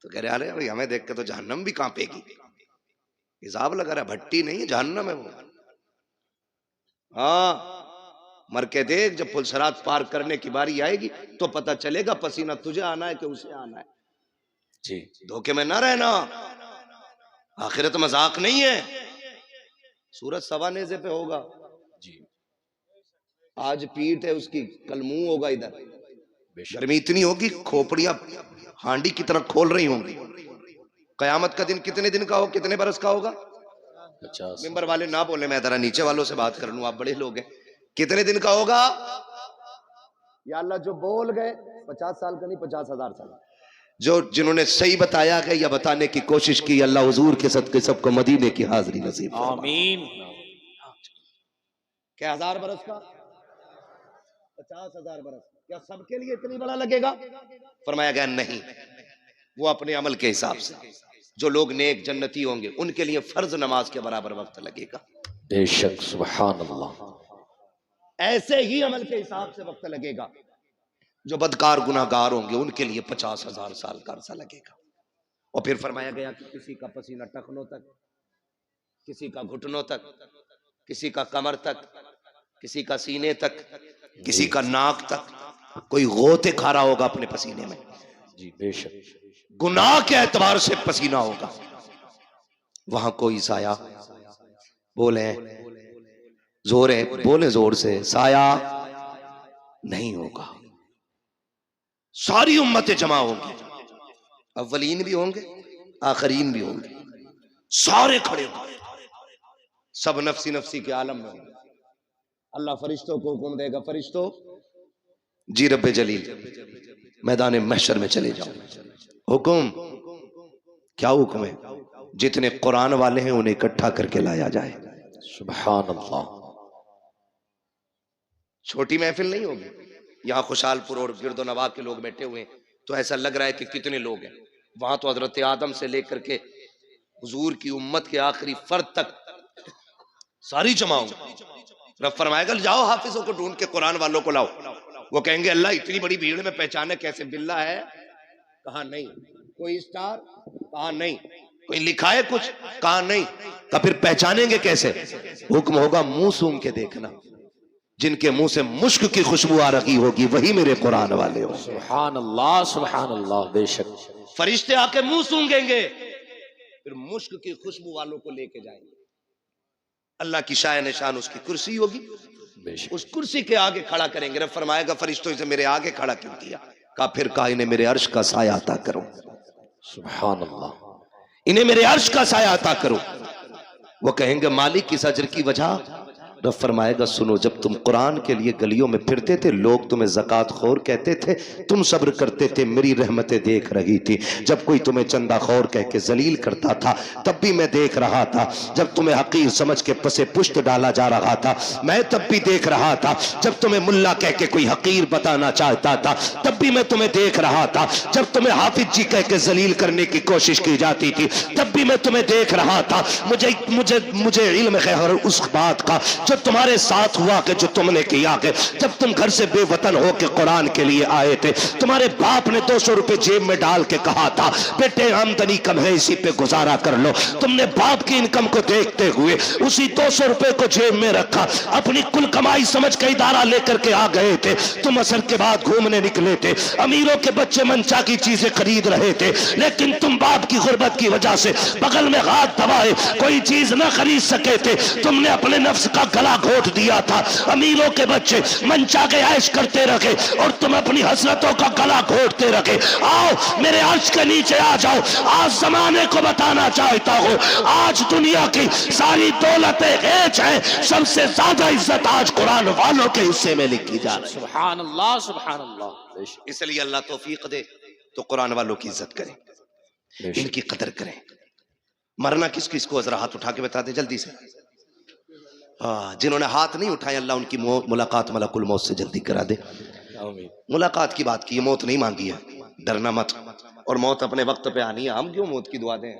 [SPEAKER 1] تو کہہ رہے ارے بھائی ہمیں دیکھ کے تو جہنم بھی کانپے گی، حساب لگا رہا، بھٹی نہیں ہے جہنم ہے وہ۔ ہاں مر کے دیکھ، جب پل صراط پار کرنے کی باری آئے گی تو پتہ چلے گا پسینہ تجھے آنا ہے کہ اسے آنا ہے۔
[SPEAKER 2] جی
[SPEAKER 1] دھوکے میں نہ رہنا، آخرت مذاق نہیں ہے۔ سورج سوا نیزے پہ ہوگا،
[SPEAKER 2] جی
[SPEAKER 1] آج پیٹ ہے اس کی، کل منہ ہوگا ادھر۔ گرمی اتنی ہوگی کھوپڑیاں ہانڈی کی طرح کھول رہی ہوں گی۔ قیامت کا دن کتنے دن کا ہو، کتنے برس کا ہوگا؟
[SPEAKER 2] 50۔
[SPEAKER 1] ممبر والے نہ بولے، میں ذرا نیچے والوں سے بات کر لوں، آپ بڑے لوگ ہیں۔ کتنے دن کا ہوگا؟ یا اللہ جو بول گئے 50 سال کا نہیں، 50,000 سال، جو جنہوں نے صحیح بتایا گیا یا بتانے کی کوشش کی، اللہ حضور کے صدقے سب کو مدینے کی حاضری نصیب فرمائے۔
[SPEAKER 2] آمین۔
[SPEAKER 1] کیا 1000 برس کا؟ 50,000 برس، کیا سب کے لیے اتنی بڑا لگے گا؟ فرمایا گیا نہیں، وہ اپنے عمل کے حساب سے، جو لوگ نیک جنتی ہوں گے ان کے لیے فرض نماز کے برابر وقت لگے گا۔
[SPEAKER 2] بے شک سبحان اللہ۔
[SPEAKER 1] ایسے ہی عمل کے حساب سے وقت لگے گا۔ جو بدکار گناہگار ہوں گے ان کے لیے 50,000 سال کا عرصہ لگے گا۔ اور پھر فرمایا گیا کہ کسی کا پسینہ ٹخنوں تک، کسی کا گھٹنوں تک، کسی کا کمر تک، کسی کا سینے تک، کسی کا ناک تک، کوئی غوطے کھا رہا ہوگا اپنے پسینے میں۔
[SPEAKER 2] جی بے شک۔
[SPEAKER 1] گناہ کے اعتبار سے پسینہ ہوگا، وہاں کوئی سایہ، بولیں زور ہے، بولیں زور سے، سایہ نہیں ہوگا۔ ساری امتیں جمع ہوں گی، اولین بھی ہوں گے آخرین بھی ہوں گے، سارے کھڑے ہوں گے، سب نفسی نفسی کے عالم میں ہوں گے۔ اللہ فرشتوں کو حکم دے گا، فرشتوں جی رب جلیل میدان محشر میں چلے جاؤ۔ حکم کیا حکم ہے؟ جتنے قرآن والے ہیں انہیں اکٹھا کر کے لایا جائے۔
[SPEAKER 2] سبحان اللہ۔
[SPEAKER 1] چھوٹی محفل نہیں ہوگی، یہاں خوشحال پور اور گرد و نواح کے لوگ بیٹھے ہوئے ہیں تو ایسا لگ رہا ہے کہ کتنے لوگ ہیں، وہاں تو حضرت آدم سے لے کر کے حضور کی امت کے آخری فرد تک ساری جمع ہوں۔ رب فرمائے گا جاؤ حافظوں کو ڈھونڈ کے قرآن والوں کو لاؤ۔ وہ کہیں گے اللہ اتنی بڑی بھیڑ میں پہچانے کیسے؟ باللہ ہے؟ کہا نہیں۔ کوئی اسٹار؟ کہا نہیں۔ کوئی لکھا ہے کچھ؟ کہا نہیں۔ تو پھر پہچانیں گے کیسے؟ حکم ہوگا منہ سونگ کے دیکھنا، جن کے منہ سے مشک کی خوشبو آ رہی ہوگی وہی میرے قرآن والے ہوں۔
[SPEAKER 2] سبحان اللہ سبحان اللہ۔ بے شک۔
[SPEAKER 1] فرشتے آ کے منہ سونگیں گے، پھر مشک کی خوشبو والوں کو لے کے جائیں گے۔ اللہ کی شاہ نشان اس کی کرسی ہوگی،
[SPEAKER 2] بے شک۔
[SPEAKER 1] اس کرسی کے آگے کھڑا کریں گے۔ رب فرمائے گا فرشتوں سے میرے آگے کھڑا کیوں کیا؟ کہا پھر کہا انہیں میرے عرش کا سایہ عطا کرو،
[SPEAKER 2] سبحان اللہ۔
[SPEAKER 1] انہیں میرے عرش کا سایہ عطا کرو۔ وہ کہیں گے مالک اس اجر کی وجہ؟ رب فرمائے گا سنو، جب تم قرآن کے لیے گلیوں میں پھرتے تھے لوگ تمہیں زکوٰۃ خور کہتے تھے، تم صبر کرتے تھے، میری رحمتیں دیکھ رہی تھی۔ جب کوئی تمہیں چندہ خور کہہ کے ذلیل کرتا تھا تب بھی میں دیکھ رہا تھا، جب تمہیں حقیر سمجھ کے پسے پشت ڈالا جا رہا تھا میں تب بھی دیکھ رہا تھا، جب تمہیں ملا کہہ کے کوئی حقیر بتانا چاہتا تھا تب بھی میں تمہیں دیکھ رہا تھا، جب تمہیں حافظ جی کہہ کے ذلیل کرنے کی کوشش کی جاتی تھی تب بھی میں تمہیں دیکھ رہا تھا۔ مجھے علم ہے ہر اس بات کا جو تمہارے ساتھ ہوا کہ جو تم نے کیا کہ جب تم گھر سے بے وطن ہو کے قرآن کے لیے آئے تھے، تمہارے باپ نے 200 روپے جیب میں ڈال کے کہا تھا بیٹے آمدنی کم ہے اسی پہ گزارا کر لو، تم نے باپ کی انکم کو دیکھتے ہوئے اسی 200 روپے کو جیب میں رکھا، اپنی کل کمائی سمجھ کے ادارہ لے کر کے آ گئے تھے، تم عصر کے بعد گھومنے نکلے تھے، امیروں کے بچے منچا کی چیزیں خرید رہے تھے، لیکن تم باپ کی غربت کی وجہ سے بغل میں ہاتھ دبائے کوئی چیز نہ خرید سکے تھے، تم نے اپنے نفس کا گلا گھونٹ دیا تھا، امیروں کے بچے منچا کے عیش کرتے رکھے اور تم اپنی حسرتوں کا گلا گھونٹتے رکھے۔ آؤ میرے عرش کے نیچے آ جاؤ، آج زمانے کو بتانا چاہتا ہوں آج دنیا کی ساری دولتیں ہیچ ہیں، سب سے زیادہ عزت آج قرآن والوں کے حصے میں لکھی جا رہی ہے۔
[SPEAKER 2] سبحان اللہ سبحان اللہ۔
[SPEAKER 1] اس لیے اللہ توفیق دے تو قرآن والوں کی عزت کریں، ان کی قدر کریں۔ مرنا کس کس کو ذرا ہاتھ اٹھا کے بتا دیں جلدی سے۔ جنہوں نے ہاتھ نہیں اٹھائے اللہ ان کی ملاقات ملک الموت سے جلدی کرا دے۔ ملاقات کی بات کی ہے، موت نہیں مانگی ہے، ڈرنا مت، اور موت اپنے وقت پہ آنی ہے، ہم کیوں موت کی دعا دیں؟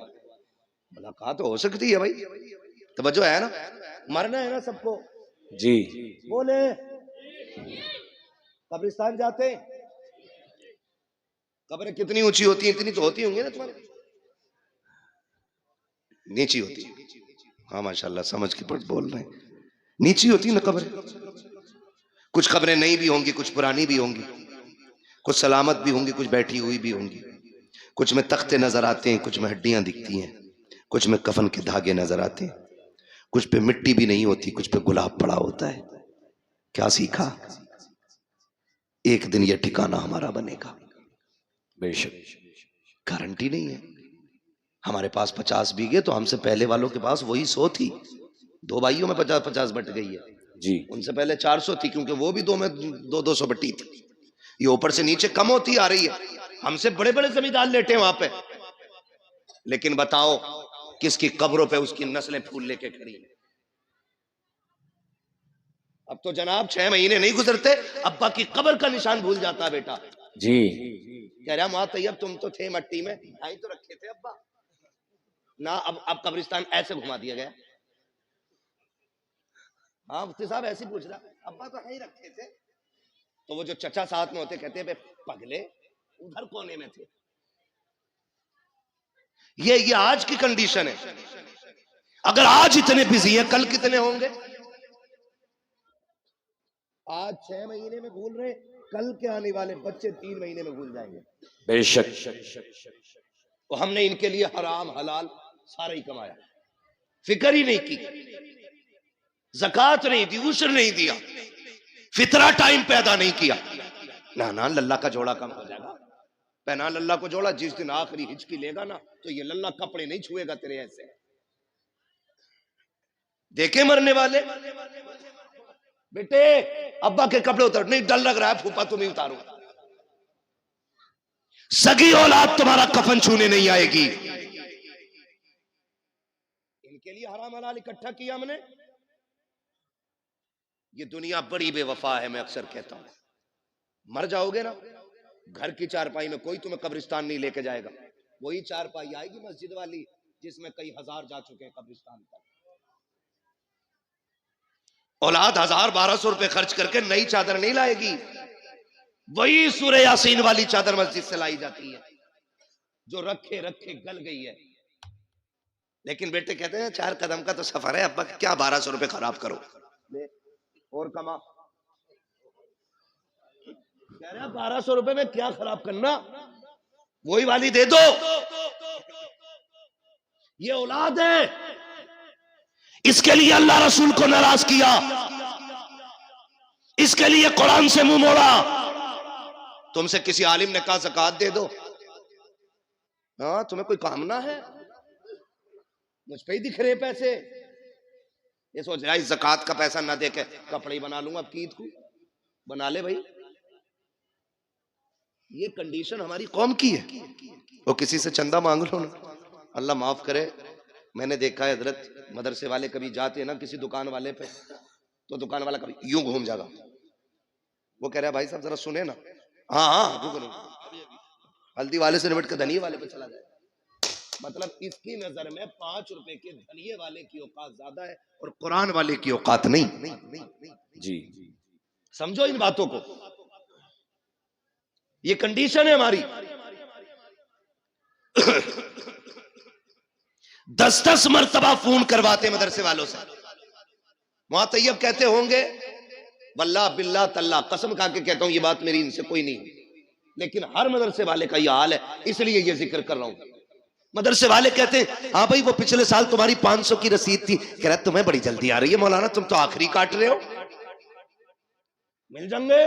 [SPEAKER 1] ملاقات ہو سکتی ہے بھائی، توجہ ہے نا، مرنا ہے نا سب کو
[SPEAKER 2] جی
[SPEAKER 1] بولے۔ قبرستان جاتے ہیں، قبریں کتنی اونچی ہوتی ہیں؟ اتنی تو ہوتی ہوں گی نا تمہارے، نیچی ہوتی ہے؟ ہاں ماشاءاللہ سمجھ کے بول رہے ہیں، نیچی ہوتی نا قبریں۔ کچھ قبریں نئی بھی ہوں گی، کچھ پرانی بھی ہوں گی، کچھ سلامت بھی ہوں گی، کچھ بیٹھی ہوئی بھی ہوں گی، کچھ میں تختے نظر آتے ہیں، کچھ میں ہڈیاں دکھتی ہیں، کچھ میں کفن کے دھاگے نظر آتے ہیں، کچھ پہ مٹی بھی نہیں ہوتی، کچھ پہ گلاب پڑا ہوتا ہے۔ کیا سیکھا؟ ایک دن یہ ٹھکانہ ہمارا بنے گا،
[SPEAKER 2] بے شک۔
[SPEAKER 1] گارنٹی نہیں ہے۔ ہمارے پاس 50 بیگھے تو ہم سے پہلے والوں کے پاس وہی 100 تھی، 2 بھائیوں میں 50-50 بٹ گئی ہے،
[SPEAKER 2] جی
[SPEAKER 1] ان سے پہلے 400 تھی کیونکہ وہ بھی 2 میں 200 بٹی تھی، یہ اوپر سے نیچے کم ہوتی آ رہی ہے۔ ہم سے بڑے بڑے زمیندار لیٹے وہاں پہ، لیکن بتاؤ کس کی قبروں پہ اس کی نسلیں پھول لے کے کھڑی ہیں۔ اب تو جناب 6 مہینے نہیں گزرتے ابا کی قبر کا نشان بھول جاتا بیٹا،
[SPEAKER 2] جی
[SPEAKER 1] کہہ رہا ماں طیب تم تو تھے مٹی میں، آئی تو رکھے تھے ابا نہ، اب قبرستان ایسے گھما دیا گیا۔ ہاں مفتی صاحب ایسے پوچھ رہا، ابا تو ہے ہی رکھے تھے، تو وہ جو چچا ساتھ میں ہوتے کہتے بے پگلے ادھر کونے میں تھے۔ یہ آج کی کنڈیشن ہے، اگر آج اتنے بزی ہیں کل کتنے ہوں گے؟ آج 6 مہینے میں بھول رہے، کل کے آنے والے بچے 3 مہینے میں بھول جائیں گے۔
[SPEAKER 2] بے شک۔
[SPEAKER 1] تو ہم نے ان کے لیے حرام حلال سارا ہی کمایا، فکر ہی نہیں کی، زکوٰۃ نہیں دی، عشر نہیں دیا، فطرہ ٹائم پیدا نہیں کیا۔ نہ للہ کا جوڑا کم ہو جائے گا، پہنا للہ کو جوڑا، جس دن آخری ہچکی لے گا نا تو یہ للہ کپڑے نہیں چھوئے گا تیرے ایسے۔ دیکھے مرنے والے بیٹے ابا کے کپڑے اتار، نہیں ڈر لگ رہا ہے پھوپا تمہیں اتارو، سگی اولاد تمہارا کفن چھونے نہیں آئے گی۔ ان کے لیے حرام حلال اکٹھا کیا ہم نے۔ یہ دنیا بڑی بے وفا ہے، میں اکثر کہتا ہوں، مر جاؤ گے نا گھر کی چارپائی میں کوئی تمہیں قبرستان نہیں لے کے جائے گا، وہی چارپائی آئے گی مسجد والی جس میں کئی ہزار جا چکے ہیں قبرستان پر۔ اولاد 1000-1200 روپے خرچ کر کے نئی چادر نہیں لائے گی، وہی سورہ یاسین والی چادر مسجد سے لائی جاتی ہے جو رکھے گل گئی ہے۔ لیکن بیٹے کہتے ہیں 4 قدم کا تو سفر ہے ابا، کیا 1200 روپے خراب کرو، لے اور کما، کہہ رہا 1200 روپے میں کیا خراب کرنا، وہی والی دے دو۔ یہ اولاد ہے، اس کے لیے اللہ رسول کو ناراض کیا، اس کے لیے قرآن سے منہ موڑا۔ تم سے کسی عالم نے کہا زکوٰۃ دے دو، ہاں تمہیں کوئی کام نہ ہے، مجھ پہ ہی دکھ رہے پیسے، یہ سوچ رہا ہے زکوٰۃ کا پیسہ نہ دے کے کپڑے ہی بنا لوں گا، اب عید کو بنا لے بھائی. یہ کنڈیشن ہماری قوم کی ہے. وہ کسی سے چندہ مانگ لو نا، اللہ معاف کرے. میں نے دیکھا ہے حضرت مدرسے والے کبھی جاتے ہیں نا کسی دکان والے پہ، تو دکان والا کبھی یوں گھوم جائے گا، وہ کہہ رہا ہے بھائی صاحب ذرا سنیں نا، ہاں ہلدی والے سے نمٹ کے دھنیے والے پہ چلا جائے. مطلب اس کی نظر میں 5 روپے کے دھنیے والے کی اوقات زیادہ ہے اور قرآن والے کی اوقات نہیں.
[SPEAKER 2] جی
[SPEAKER 1] سمجھو ان باتوں کو. یہ کنڈیشن ہے ہماری. 10 مرتبہ فون کرواتے مدرسے والوں سے. وہاں طیب کہتے ہوں گے واللہ باللہ تاللہ، قسم کھا کے کہتا ہوں یہ بات میری ان سے کوئی نہیں، لیکن ہر مدرسے والے کا یہ حال ہے، اس لیے یہ ذکر کر رہا ہوں. مدرسے والے کہتے ہیں ہاں بھائی وہ پچھلے سال تمہاری 500 کی رسید تھی. کہہ رہا تمہیں بڑی جلدی آ رہی ہے مولانا، تم تو آخری کاٹ رہے ہو، مل جائیں گے.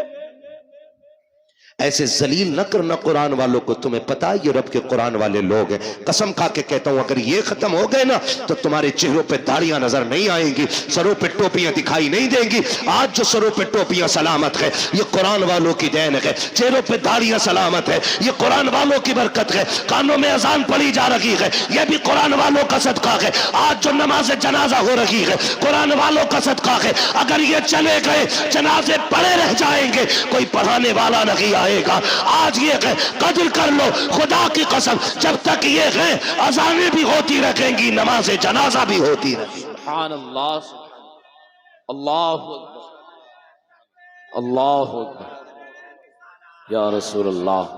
[SPEAKER 1] ایسے ذلیل نہ کرنا قرآن والوں کو. تمہیں پتا یہ رب کے قرآن والے لوگ ہیں. قسم کھا کے کہتا ہوں اگر یہ ختم ہو گئے نا تو تمہارے چہروں پہ داڑیاں نظر نہیں آئیں گی، سروں پہ ٹوپیاں دکھائی نہیں دیں گی. آج جو سروں پہ ٹوپیاں سلامت ہے یہ قرآن والوں کی دین ہے، چہروں پہ داڑیاں سلامت ہے یہ قرآن والوں کی برکت ہے. کانوں میں اذان پڑھی جا رہی ہے یہ بھی قرآن والوں کا صدقہ ہے. آج جو نماز جنازہ ہو رہی ہے قرآن والوں کا صدقہ ہے. اگر یہ چلے گئے جنازے پڑے رہ جائیں گے، کوئی پڑھانے والا نہیں آئے گا. آج یہ ہے قدر کر لو خدا کی قسم، جب تک یہ ہے اذانیں بھی ہوتی رہیں گی، نماز جنازہ بھی ہوتی رہے گی.
[SPEAKER 2] سبحان اللہ، اللہ اکبر، اللہ اکبر، یا رسول اللہ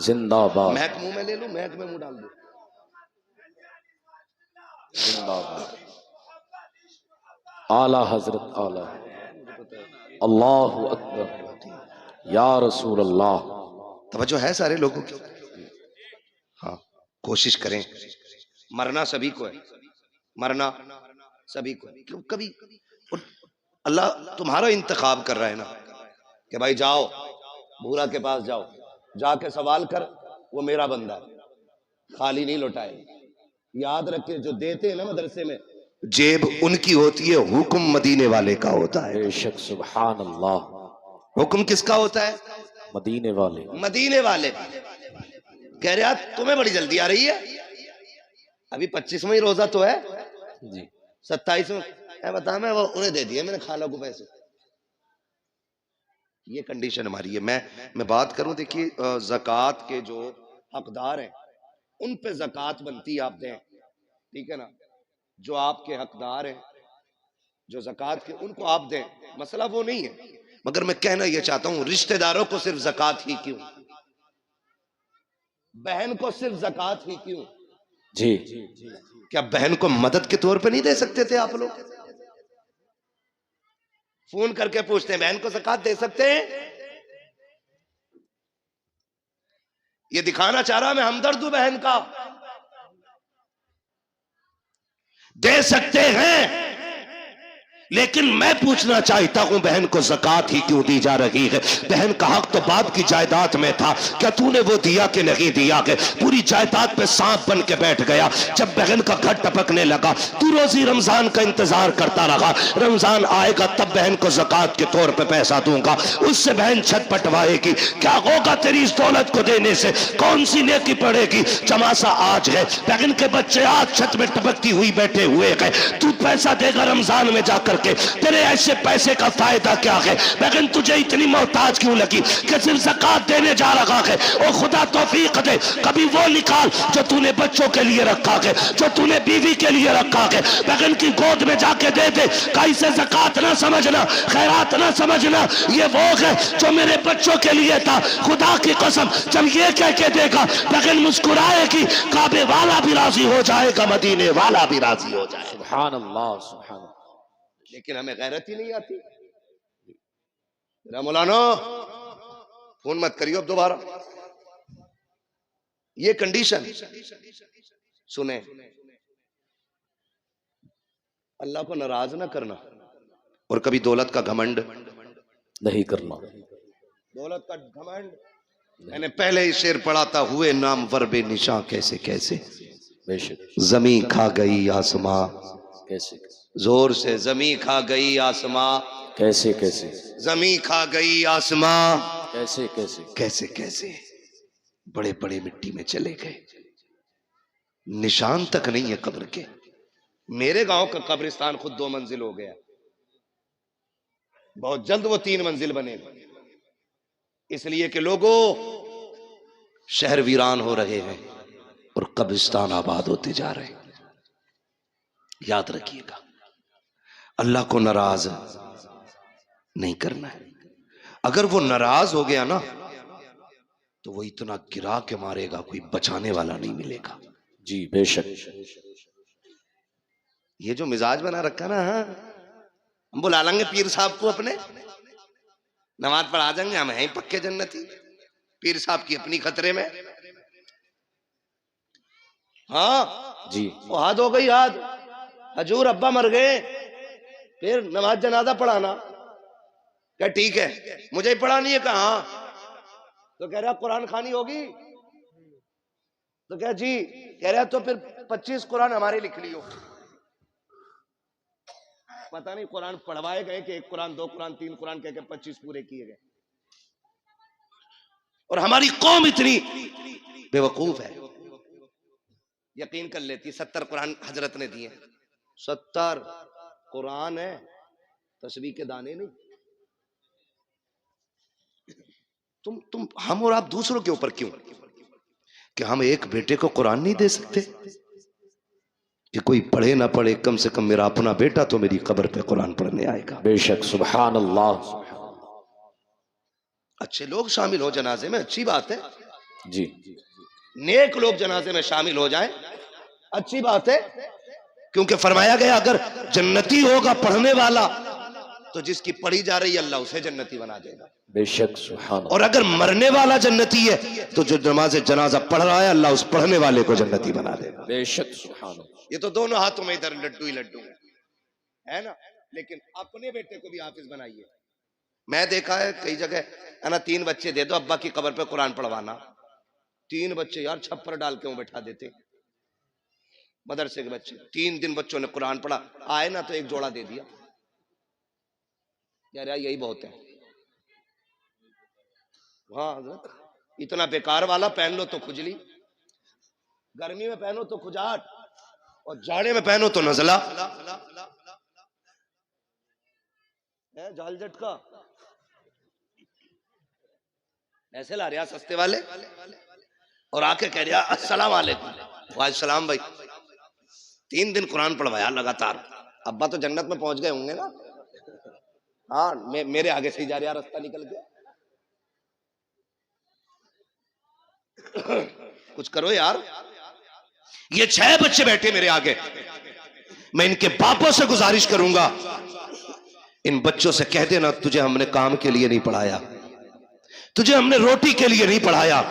[SPEAKER 2] زندہ باد،
[SPEAKER 1] مہک منہ میں لے لو، مہک میں منہ ڈال دو.
[SPEAKER 2] زندہ باد اعلی حضرت، اعلی اللہ اکبر، یا رسول اللہ.
[SPEAKER 1] توجہ ہے سارے لوگوں کی؟ ہاں کوشش کریں. مرنا سبھی کو ہے، مرنا سبھی کو ہے. کبھی اللہ تمہارا انتخاب کر رہا ہے نا کہ بھائی جاؤ بھورا کے پاس جاؤ، جا کے سوال کر، وہ میرا بندہ ہے، خالی نہیں لوٹائے. یاد رکھے جو دیتے ہیں نا مدرسے میں جیب ان کی ہوتی ہے، حکم مدینے والے کا ہوتا ہے.
[SPEAKER 2] بے شک، سبحان اللہ.
[SPEAKER 1] حکم کس کا ہوتا ہے؟
[SPEAKER 2] مدینے والے،
[SPEAKER 1] مدینے والے. کہہ رہا تمہیں بڑی جلدی آ رہی ہے، ابھی 25واں روزہ تو ہے،
[SPEAKER 2] جی
[SPEAKER 1] 27واں بتا میں وہ انہیں دے دیے میں نے خالہ کو پیسے. یہ کنڈیشن ہماری ہے. میں بات کروں، دیکھیے زکوٰۃ کے جو حقدار ہیں ان پہ زکوٰۃ بنتی آپ دیں، ٹھیک ہے نا. جو آپ کے حقدار ہیں جو زکوٰۃ کے ان کو آپ دیں، مسئلہ وہ نہیں ہے. مگر میں کہنا یہ چاہتا ہوں رشتہ داروں کو صرف زکوٰۃ ہی کیوں، بہن کو صرف زکوٰۃ ہی کیوں؟
[SPEAKER 2] جی
[SPEAKER 1] کیا بہن کو مدد کے طور پہ نہیں دے سکتے تھے آپ لوگ؟ فون کر کے پوچھتے ہیں بہن کو زکوٰۃ دے سکتے ہیں؟ یہ دکھانا چاہ رہا میں ہمدرد ہوں بہن کا. دے سکتے ہیں، لیکن میں پوچھنا چاہتا ہوں بہن کو زکوٰۃ ہی کیوں دی جا رہی ہے؟ بہن کا حق تو باپ کی جائیداد میں تھا، کیا تو نے وہ دیا کہ نہیں دیا؟ کہ پوری جائیداد پہ سانپ بن کے بیٹھ گیا. جب بہن کا گھر ٹپکنے لگا تو روزی رمضان کا انتظار کرتا رہا، رمضان آئے گا تب بہن کو زکوٰۃ کے طور پہ پیسہ دوں گا. اس سے بہن چھت پٹوائے گی. کیا ہوگا تیری اس دولت کو دینے سے؟ کون سی نیکی پڑے گی؟ چماسا آج ہے، بہن کے بچے آج چھت میں ٹپکتی ہوئی بیٹھے ہوئے ہیں. تو پیسہ دے گا رمضان میں جا کر کے، تیرے ایسے پیسے کا فائدہ کیا ہے؟ لیکن تجھے اتنی محتاج کیوں لگی کہ صرف زکوٰۃ دینے جا رہا ہے؟ او خدا توفیق دے، کبھی وہ نکال جو تو نے بچوں کے لیے رکھا ہے، جو تو نے بیوی کے لیے رکھا ہے، بہن کی گود میں جا کے دے دے. کیسے زکوٰۃ نہ سمجھنا، خیرات نہ سمجھنا، یہ وہ ہے جو میرے بچوں کے لیے تھا. خدا کی قسم جب یہ کہہ کے دے گا بہن مسکرائے گی، کعبے والا بھی راضی ہو جائے گا، مدینے والا بھی راضی ہو جائے گا.
[SPEAKER 2] سبحان اللہ، سبحان اللہ.
[SPEAKER 1] لیکن ہمیں غیرت ہی نہیں آتی. مولانا فون مت کریو اب دوبارہ. یہ کنڈیشن سنیں، اللہ کو ناراض نہ کرنا اور کبھی دولت کا گھمنڈ
[SPEAKER 2] نہیں کرنا.
[SPEAKER 1] دولت کا گھمنڈ. میں نے پہلے ہی شعر پڑھا تھا، ہوئے نامور بے نشاں کیسے کیسے،
[SPEAKER 2] بے شک،
[SPEAKER 1] زمین کھا گئی آسماں،
[SPEAKER 2] کیسے
[SPEAKER 1] زور سے زمین کھا گئی آسماں،
[SPEAKER 2] کیسے کیسے
[SPEAKER 1] زمین کھا گئی آسماں،
[SPEAKER 2] کیسے کیسے
[SPEAKER 1] کیسے کیسے بڑے بڑے مٹی میں چلے گئے، نشان تک نہیں ہے قبر کے۔ میرے گاؤں کا قبرستان خود 2 منزل ہو گیا، بہت جلد وہ 3 منزل بنے گا، اس لیے کہ لوگوں شہر ویران ہو رہے ہیں اور قبرستان آباد ہوتے جا رہے ہیں۔ یاد رکھیے گا، اللہ کو ناراض نہیں کرنا ہے۔ اگر وہ ناراض ہو گیا نا تو وہ اتنا گرا کے مارے گا، کوئی بچانے والا نہیں ملے گا۔
[SPEAKER 2] جی بے شک۔
[SPEAKER 1] یہ جو مزاج بنا رکھا نا، ہم بلا لیں گے پیر صاحب کو اپنے، نماز پڑھا جائیں گے، ہم ہیں پکے جنتی، پیر صاحب کی اپنی خطرے میں۔ ہاں
[SPEAKER 2] جی
[SPEAKER 1] وہ حد ہو گئی، حد، حضور ابا مر گئے، پھر نماز جنازہ پڑھانا، کہ ٹھیک ہے مجھے ہی پڑھانی ہے، کہاں؟ تو کہہ رہا قرآن خوانی ہوگی، تو کہہ جی، کہہ رہا تو پھر 25 قرآن ہمارے لکھ لیو۔ پتہ نہیں قرآن پڑھوائے گئے کہ 1 قرآن 2 قرآن 3 قرآن کہہ کے 25 پورے کیے گئے۔ اور ہماری قوم اتنی بے وقوف ہے، یقین کر لیتی 70 قرآن حضرت نے دیے، 70 قرآن ہے، تسبیح کے دانے نہیں۔ تم ہم اور آپ دوسروں کے اوپر کیوں کہ ہم ایک بیٹے کو قرآن نہیں دے سکتے کہ کوئی پڑھے نہ پڑھے، کم سے کم میرا اپنا بیٹا تو میری قبر پہ قرآن پڑھنے آئے گا۔
[SPEAKER 2] بے شک، سبحان اللہ۔
[SPEAKER 1] اچھے لوگ شامل ہو جنازے میں، اچھی بات ہے،
[SPEAKER 2] جی
[SPEAKER 1] نیک لوگ جنازے میں شامل ہو جائیں، اچھی بات ہے، کیونکہ فرمایا گیا اگر جنتی ہوگا پڑھنے والا تو جس کی پڑھی جا رہی ہے اللہ اسے جنتی بنا دے گا۔
[SPEAKER 2] بے شک، سبحان اللہ۔
[SPEAKER 1] اور اگر مرنے والا جنتی ہے تو جو نماز جنازہ پڑھ رہا ہے اللہ اس پڑھنے والے کو جنتی بنا دے گا۔
[SPEAKER 2] بے شک، سبحان اللہ۔
[SPEAKER 1] یہ تو دونوں ہاتھوں میں ادھر لڈو ہی لڈو ہے نا، لیکن اپنے بیٹے کو بھی حافظ بنائیے۔ میں دیکھا ہے کئی جگہ ہے نا، 3 بچے دے دو ابا کی قبر پہ قرآن پڑھوانا، 3 بچے یار چھپر ڈال کے وہ بٹھا دیتے، مدرسے کے بچے، 3 دن بچوں نے قرآن پڑھا، آئے نا تو 1 جوڑا دے دیا، یار یہی بہت ہے۔ ہاں حضرت، اتنا بیکار والا پہن لو تو کھجلی، گرمی میں پہنو تو کھجاٹ، اور جاڑے میں پہنو تو نزلہ، جال جھٹکا ایسے لا رہا سستے والے، اور آ کے کہہ رہا السلام علیکم، وعلیکم السلام بھائی، 3 دن قرآن پڑھوایا لگاتار، ابا تو جنت میں پہنچ گئے ہوں گے نا، ہاں میرے آگے سے ہی جا رہا راستہ نکل گیا۔ کچھ کرو یار، یہ 6 بچے بیٹھے میرے آگے، میں ان کے باپوں سے گزارش کروں گا ان بچوں سے کہہ دینا تجھے ہم نے کام کے لیے نہیں پڑھایا، تجھے ہم نے روٹی کے لیے نہیں پڑھایا،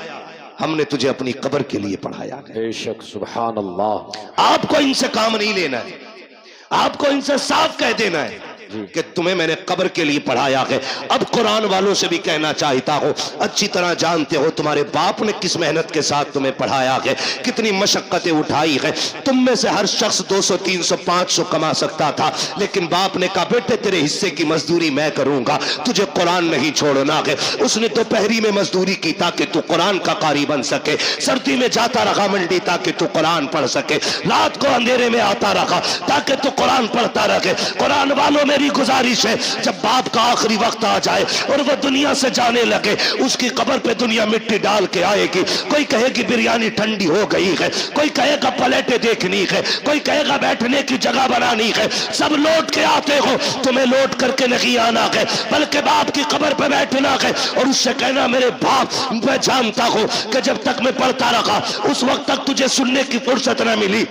[SPEAKER 1] ہم نے تجھے اپنی قبر کے لیے پڑھایا۔
[SPEAKER 2] بے شک، سبحان اللہ۔
[SPEAKER 1] آپ کو ان سے کام نہیں لینا ہے، آپ کو ان سے صاف کہہ دینا ہے کہ تمہیں میں نے قبر کے لیے پڑھایا ہے۔ اب قرآن والوں سے بھی کہنا چاہتا ہو، اچھی طرح جانتے ہو تمہارے باپ نے کس محنت کے ساتھ تمہیں پڑھایا ہے، کتنی مشقتیں اٹھائی ہے۔ تم میں سے ہر شخص 200 300 500 کما سکتا تھا، لیکن باپ نے کہا بیٹے تیرے حصے کی مزدوری میں کروں گا، تجھے قرآن نہیں چھوڑنا ہے۔ اس نے دوپہری میں مزدوری کی تاکہ تو قرآن کا قاری بن سکے، سردی میں جاتا رہا منڈی تاکہ تو قرآن پڑھ سکے، رات کو اندھیرے میں آتا رہا تاکہ تو قرآن پڑھتا رہے۔ قرآن والوں میں میری گزارش ہے جب باپ کا آخری وقت آ جائے اور وہ دنیا سے جانے لگے، اس کی قبر پہ دنیا مٹی ڈال کے آئے گی، کوئی کہے گی بریانی ٹھنڈی ہو گئی ہے، کوئی کہے گا پلیٹیں دیکھنی ہے، کوئی کہے گا بیٹھنے کی جگہ بنانی ہے، سب لوٹ کے آتے ہو، تمہیں لوٹ کر کے نہیں آنا ہے بلکہ باپ کی قبر پہ بیٹھنا ہے اور اس سے کہنا میرے باپ میں جانتا ہوں کہ جب تک میں پڑھتا رہا اس وقت تک تجھے سننے کی فرصت نہ ملی،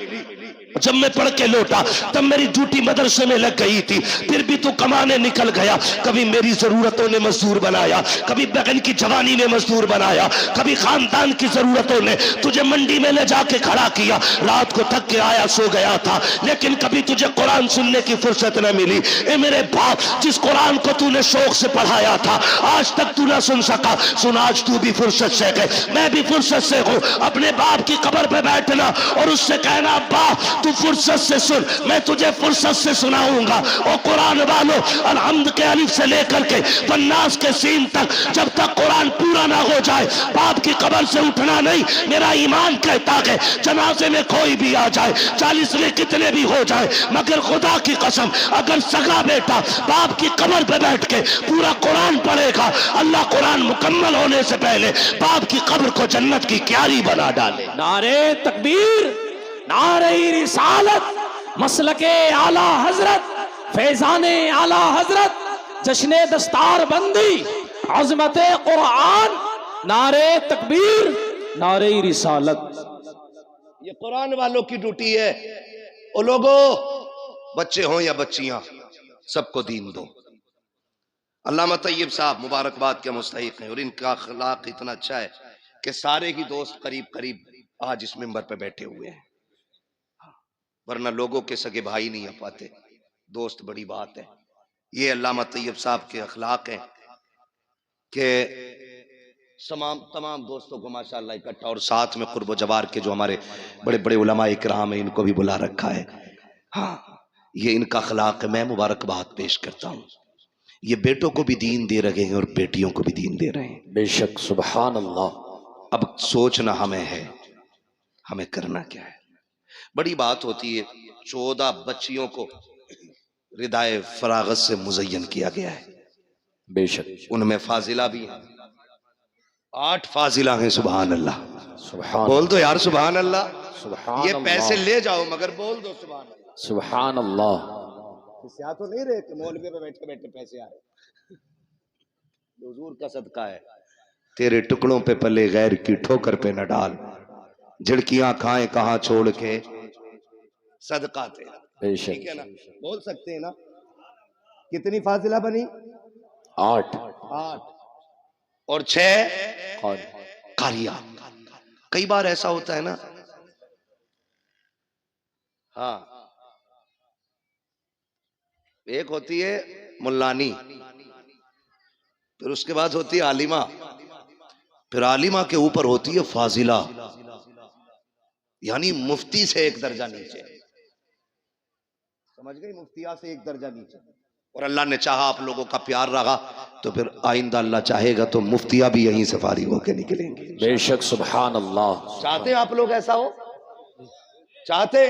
[SPEAKER 1] جب میں پڑھ کے لوٹا تب میری ڈیوٹی مدرسے میں لگ گئی تھی، پھر بھی تو کمانے نکل گیا، کبھی میری ضرورتوں نے مزدور بنایا، کبھی بہن کی جوانی نے مزدور بنایا، کبھی خاندان کی ضرورتوں نے تجھے منڈی میں لے جا کے کھڑا کیا، رات کو تھک کے آیا سو گیا تھا، لیکن کبھی تجھے قرآن سننے کی فرصت نہ ملی۔ اے میرے باپ، جس قرآن کو تو نے شوق سے پڑھایا تھا آج تک تو نہ سن سکا، سن آج تو بھی فرصت سے گئے، میں بھی فرصت سے ہوں، اپنے باپ کی قبر پہ بیٹھنا اور اس سے کہنا باپ تو فرصت سے سن، میں تجھے فرصت سے سناؤں گا۔ اور قرآن والو، الحمد کے الف سے لے کر کے والناس کے سین تک جب تک قرآن پورا نہ ہو جائے باپ کی قبر سے اٹھنا نہیں۔ میرا ایمان کہتا ہے جنازے میں کوئی بھی آ جائے، 40 میں کتنے بھی ہو جائے، مگر خدا کی قسم اگر سگا بیٹا باپ کی قبر پہ بیٹھ کے پورا قرآن پڑھے گا، اللہ قرآن مکمل ہونے سے پہلے باپ کی قبر کو جنت کی کیاری بنا ڈالے۔
[SPEAKER 2] نعرہ تکبیر، نعرہ رسالت، مسلک اعلی حضرت، فیضان اعلی حضرت، جشن دستار بندی، عظمت قرآن، نعرہ تکبیر، نعرہ رسالت۔
[SPEAKER 1] یہ قرآن والوں کی ڈیوٹی ہے۔ او لوگو، بچے ہوں یا بچیاں، سب کو دین دو۔ علامہ طیب صاحب مبارکباد کے مستحق ہیں، اور ان کا اخلاق اتنا اچھا ہے کہ سارے ہی دوست قریب قریب آج اس منبر پہ بیٹھے ہوئے ہیں، ورنہ لوگوں کے سگے بھائی نہیں آ پاتے، دوست بڑی بات ہے۔ یہ علامہ طیب صاحب کے اخلاق ہیں کہ تمام دوستوں کو ماشاءاللہ اکٹھا، اور ساتھ میں قرب و جوار کے جو ہمارے بڑے بڑے علماء اکرام ہیں ان کو بھی بلا رکھا ہے۔ ہاں، یہ ان کا اخلاق ہے، میں مبارکباد پیش کرتا ہوں۔ یہ بیٹوں کو بھی دین دے رہے ہیں اور بیٹیوں کو بھی دین دے رہے ہیں۔
[SPEAKER 2] بے شک، سبحان اللہ۔
[SPEAKER 1] اب سوچنا ہمیں ہے، ہمیں کرنا کیا ہے۔ بڑی بات ہوتی ہے، 14 بچیوں کو ردائے فراغت سے مزین کیا گیا ہے،
[SPEAKER 2] بے شک،
[SPEAKER 1] ان میں فاضلہ بھی ہیں، 8 فاضلہ ہیں، سبحان اللہ۔
[SPEAKER 2] سبحان
[SPEAKER 1] بول دو یار سبحان اللہ۔
[SPEAKER 2] سبحان
[SPEAKER 1] یہ
[SPEAKER 2] اللہ،
[SPEAKER 1] پیسے لے جاؤ مگر بول دو سبحان اللہ۔
[SPEAKER 2] سبحان اللہ۔
[SPEAKER 1] کسی آ تو نہیں رہے کہ مولوی پہ بیٹھے بیٹھے پیسے آ رہے، حضور کا صدقہ ہے۔ تیرے ٹکڑوں پہ پلے غیر کی ٹھوکر پہ نہ ڈال، جھڑکیاں کھائیں کہاں چھوڑ کے صدقہ تیرا۔
[SPEAKER 2] بے شک،
[SPEAKER 1] ٹھیک ہے نا، بول سکتے ہیں نا۔ کتنی فاضلہ بنی؟
[SPEAKER 2] 8
[SPEAKER 1] اور 6
[SPEAKER 2] قاری۔
[SPEAKER 1] قاریہ۔ کئی بار ایسا ہوتا ہے نا، ہاں، ایک ہوتی ہے ملانی، پھر اس کے بعد ہوتی ہے عالمہ، پھر عالمہ کے اوپر ہوتی ہے فاضلہ، یعنی مفتی سے ایک درجہ نیچے، سمجھ گئی؟ مفتیہ سے ایک درجہ نیچے۔ اور اللہ نے چاہا آپ لوگوں کا پیار رہا تو پھر آئندہ اللہ چاہے گا تو مفتیہ بھی یہیں سے فارغ ہو کے نکلیں گے۔
[SPEAKER 2] بے شک، سبحان اللہ۔
[SPEAKER 1] چاہتے ہیں آپ لوگ ایسا ہو؟ چاہتے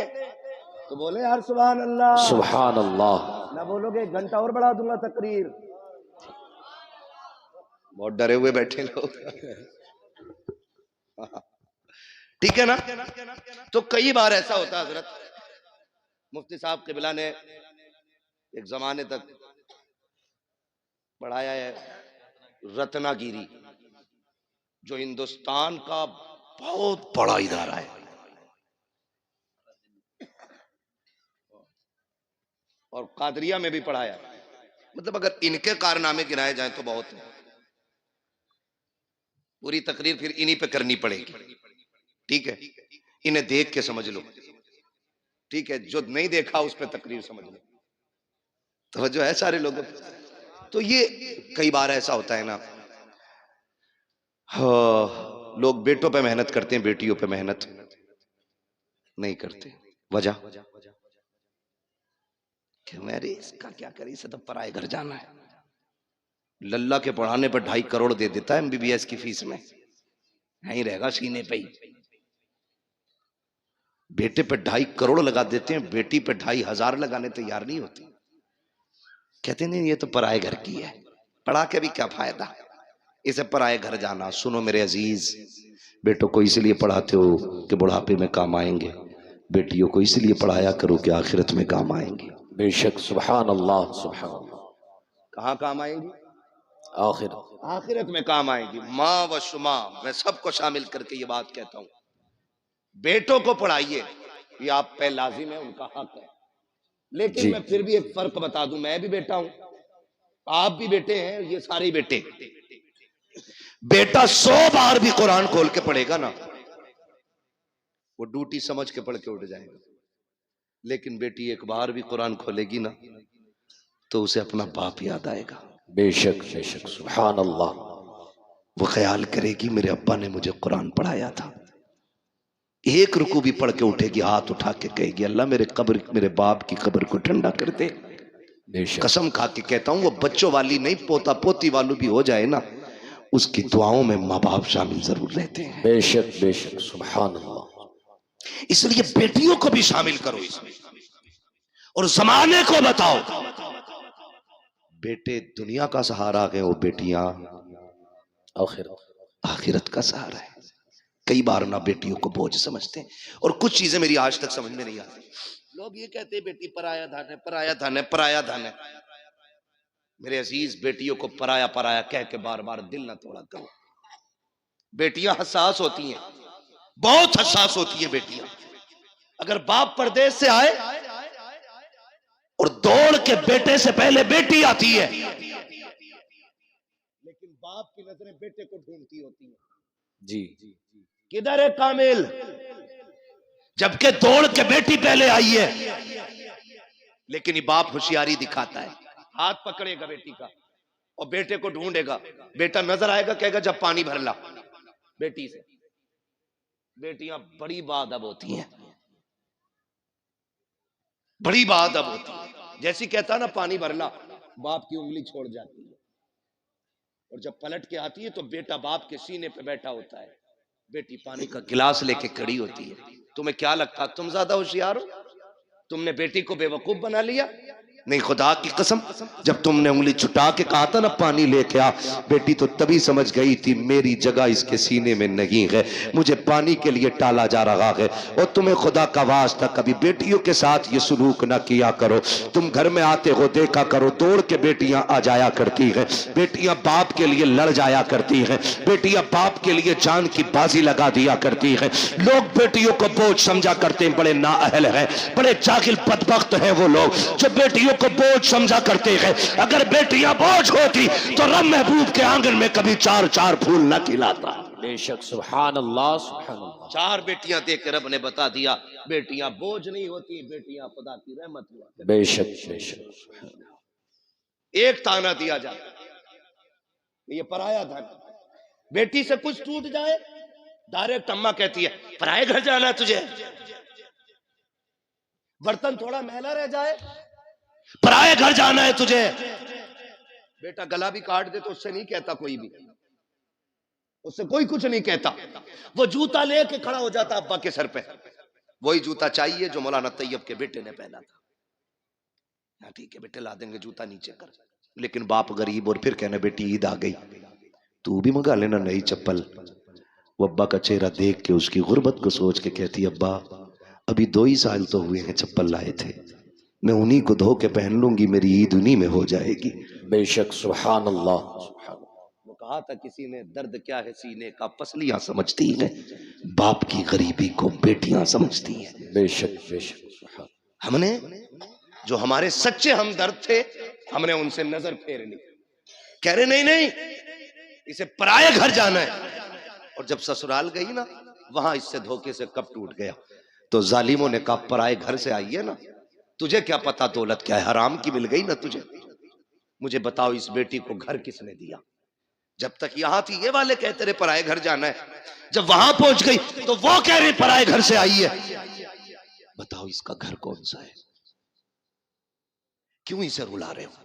[SPEAKER 1] تو بولے یار سبحان اللہ۔
[SPEAKER 2] سبحان اللہ۔
[SPEAKER 1] نہ بولو گے 1 گھنٹہ اور بڑھا دوں گا تقریر۔ بہت ڈرے ہوئے بیٹھے لوگ، ٹھیک ہے نا؟ تو کئی بار ایسا ہوتا ہے حضرت، مفتی صاحب قبلہ نے ایک زمانے تک پڑھایا ہے رتنا گیری، جو ہندوستان کا بہت بڑا ادارہ ہے، اور قادریہ میں بھی پڑھایا۔ مطلب اگر ان کے کارنامے گنائے جائیں تو بہت ہیں، پوری تقریر پھر انہی پہ کرنی پڑے گی، ٹھیک ہے؟ انہیں دیکھ کے سمجھ لو، ٹھیک ہے؟ جو نہیں دیکھا اس پہ تقریر سمجھ لو، توجہ ہے سارے لوگوں پہ؟ تو یہ کئی بار ایسا ہوتا ہے نا، لوگ بیٹوں پہ محنت کرتے ہیں، بیٹیوں پہ محنت نہیں کرتے۔ وجہ کہ میرے اس کا کیا کری، اسے تو پرائے گھر جانا ہے۔ للہ کے پڑھانے پر 2.5 کروڑ دے دیتا ہے MBBS کی فیس میں، نہیں رہے گا سینے پہ ہی۔ بیٹے پہ 2.5 کروڑ لگا دیتے ہیں، بیٹی پہ 2,500 لگانے تیار نہیں ہوتی، کہتے نہیں یہ تو پرائے گھر کی ہے، پڑھا کے بھی کیا فائدہ، اسے پرائے گھر جانا۔ سنو میرے عزیز، بیٹوں کو اس لیے پڑھاتے ہو کہ بڑھاپے میں کام آئیں گے، بیٹیوں کو اس لیے پڑھایا کرو کہ آخرت میں کام آئیں گے۔
[SPEAKER 2] بے شک، سبحان اللہ، سبحان اللہ۔
[SPEAKER 1] کہاں کام آئیں گی؟
[SPEAKER 2] آخر
[SPEAKER 1] آخرت میں کام آئیں گی۔ ماں و شما، میں سب کو شامل کر کے یہ بات کہتا ہوں، بیٹوں کو پڑھائیے، یہ آپ پہ لازم ہے، ان کا حق ہے، لیکن
[SPEAKER 2] جی،
[SPEAKER 1] میں پھر بھی ایک فرق بتا دوں، میں بھی بیٹا ہوں، آپ بھی بیٹے ہیں، یہ سارے بیٹے۔ بیٹا 100 بار بھی قرآن کھول کے پڑھے گا نا، وہ ڈیوٹی سمجھ کے پڑھ کے اٹھ جائے گا، لیکن بیٹی ایک بار بھی قرآن کھولے گی نا تو اسے اپنا باپ یاد آئے گا۔
[SPEAKER 2] بے شک، بے شک، سبحان اللہ۔
[SPEAKER 1] وہ خیال کرے گی میرے ابا نے مجھے قرآن پڑھایا تھا، ایک رکوع بھی پڑھ کے اٹھے گی، ہاتھ اٹھا کے کہے گی اللہ میرے باپ کی قبر کو ٹھنڈا کر دے۔ قسم کھا کے کہتا ہوں وہ بچوں والی نہیں، پوتا پوتی والوں بھی ہو جائے نا، اس کی دعاؤں میں ماں باپ شامل ضرور رہتے ہیں۔
[SPEAKER 2] بے شک بے شک، سبحان اللہ۔
[SPEAKER 1] اس لیے بیٹیوں کو بھی شامل کرو اس میں، اور زمانے کو بتاؤ بیٹے دنیا کا سہارا ہے، وہ بیٹیاں آخرت کا سہارا ہے۔ کئی بار نہ بیٹیوں کو بوجھ سمجھتے ہیں، اور کچھ چیزیں میری آج تک سمجھ میں نہیں آتی۔ لوگ یہ کہتے ہیں بیٹی پرایا دھن ہے، پرایا دھن ہے، پرایا دھن ہے۔ میرے عزیز بیٹیوں کو پرایا پرایا کہہ کے بار بار دل نہ توڑا کرو۔ بیٹیاں حساس ہوتی ہیں، بہت حساس ہوتی ہیں بیٹیاں۔ اگر باپ پردیس سے آئے اور دوڑ کے بیٹے سے پہلے بیٹی آتی ہے، لیکن باپ کی نظریں بیٹے کو ڈھونڈتی ہوتی ہیں،
[SPEAKER 2] جی
[SPEAKER 1] کدھر ہے کامل؟ جبکہ دوڑ کے بیٹی پہلے آئی ہے، لیکن یہ باپ ہوشیاری دکھاتا ہے، ہاتھ پکڑے گا بیٹی کا اور بیٹے کو ڈھونڈے گا۔ بیٹا نظر آئے گا، کہے گا جب پانی بھر لا بیٹی سے۔ بیٹیاں بڑی بادب ہوتی ہیں، بڑی بادب ہوتی ہیں۔ جیسی کہتا نا پانی بھر لا، باپ کی انگلی چھوڑ جاتی ہے، اور جب پلٹ کے آتی ہے تو بیٹا باپ کے سینے پہ بیٹھا ہوتا ہے، بیٹی پانی کا گلاس لے کے کھڑی ہوتی ہے۔ تمہیں کیا لگتا تم زیادہ ہوشیار ہو؟ تم نے بیٹی کو بے وقوف بنا لیا؟ نہیں، خدا کی قسم جب تم نے انگلی چھٹا کے کہا تھا نا پانی لے کے آ، بیٹی تو تبھی سمجھ گئی تھی میری جگہ اس کے سینے میں نہیں ہے، مجھے پانی کے لیے ٹالا جا رہا ہے۔ اور تمہیں خدا کا واسطہ کبھی بیٹیوں کے ساتھ یہ سلوک نہ کیا کرو۔ تم گھر میں آتے ہو دیکھا کرو دوڑ کے بیٹیاں آ جایا کرتی ہیں، بیٹیاں باپ کے لیے لڑ جایا کرتی ہیں، بیٹیاں باپ کے لیے جان کی بازی لگا دیا کرتی ہیں۔ لوگ بیٹیوں کو بوجھ سمجھا کرتے ہیں، بڑے نااہل ہیں، بڑے جاہل بدبخت ہیں وہ لوگ جو بیٹیوں کو بوجھ سمجھا کرتے ہیں۔ اگر بیٹیاں بوجھ ہوتی تو رب محبوب کے آنگن میں کبھی چار چار پھول نہ کھلاتا۔
[SPEAKER 2] بے شک، سبحان اللہ سبحان اللہ۔
[SPEAKER 1] چار بیٹیاں دے کے رب نے بتا دیا بیٹیاں بوجھ نہیں ہوتی، بیٹیاں خدا کی رحمت ہوا کرتی۔
[SPEAKER 2] بے شک بے شک۔
[SPEAKER 1] ایک تانا دیا جاتا یہ پرایا دھن، بیٹی سے کچھ ٹوٹ جائے ڈائریکٹ اماں کہتی ہے پرائے گھر جانا ہے تجھے، برتن تھوڑا میلا رہ جائے پرائے گھر جانا ہے تجھے۔ بیٹا گلا بھی کاٹ دے تو اس سے نہیں کہتا کوئی بھی، اس سے کوئی کچھ نہیں کہتا، وہ جوتا لے کے کھڑا ہو جاتا ابا کے سر پہ، وہی جوتا چاہیے جو مولانا طیب کے بیٹے نے پہنا تھا۔ ہاں ٹھیک ہے بیٹے لا دیں گے، جوتا نیچے کر۔ لیکن باپ غریب، اور پھر کہنا بیٹی عید آ گئی تو بھی منگا لینا نئی چپل۔ وہ ابا کا چہرہ دیکھ کے اس کی غربت کو سوچ کے کہتی ابا ابھی 2 ہی سال تو ہوئے ہیں چپل لائے تھے، میں انہی کو دھو کے پہن لوں گی، میری عید انہی میں ہو جائے گی۔
[SPEAKER 2] بے شک، سبحان اللہ سبحان اللہ۔
[SPEAKER 1] وہ کہا تھا کسی نے درد کیا ہے سینے کا پسلیاں سمجھتی ہیں، باپ کی غریبی کو بیٹیاں سمجھتی ہیں۔
[SPEAKER 2] بے شک بے شک، سبحان۔
[SPEAKER 1] ہم نے جو ہمارے سچے ہمدرد تھے ہم نے ان سے نظر پھیر لی، کہہ رہے نہیں نہیں اسے پرائے گھر جانا ہے، اور جب سسرال گئی نا وہاں اس سے دھوکے سے کب ٹوٹ گیا۔ تو ظالموں نے کہا پرائے گھر سے آئی ہے نا، تجھے کیا پتا دولت کیا ہے، حرام کی مل گئی نا تجھے، مجھے بتاؤ اس بیٹی کو گھر کس نے دیا؟ جب تک یہاں تھی یہ والے کہتے رہے پرائے گھر جانا ہے، جب وہاں پہنچ گئی تو وہ کہہ رہے پرائے گھر سے آئی ہے۔ بتاؤ اس کا گھر کون سا ہے؟ کیوں اسے رلا رہے ہو،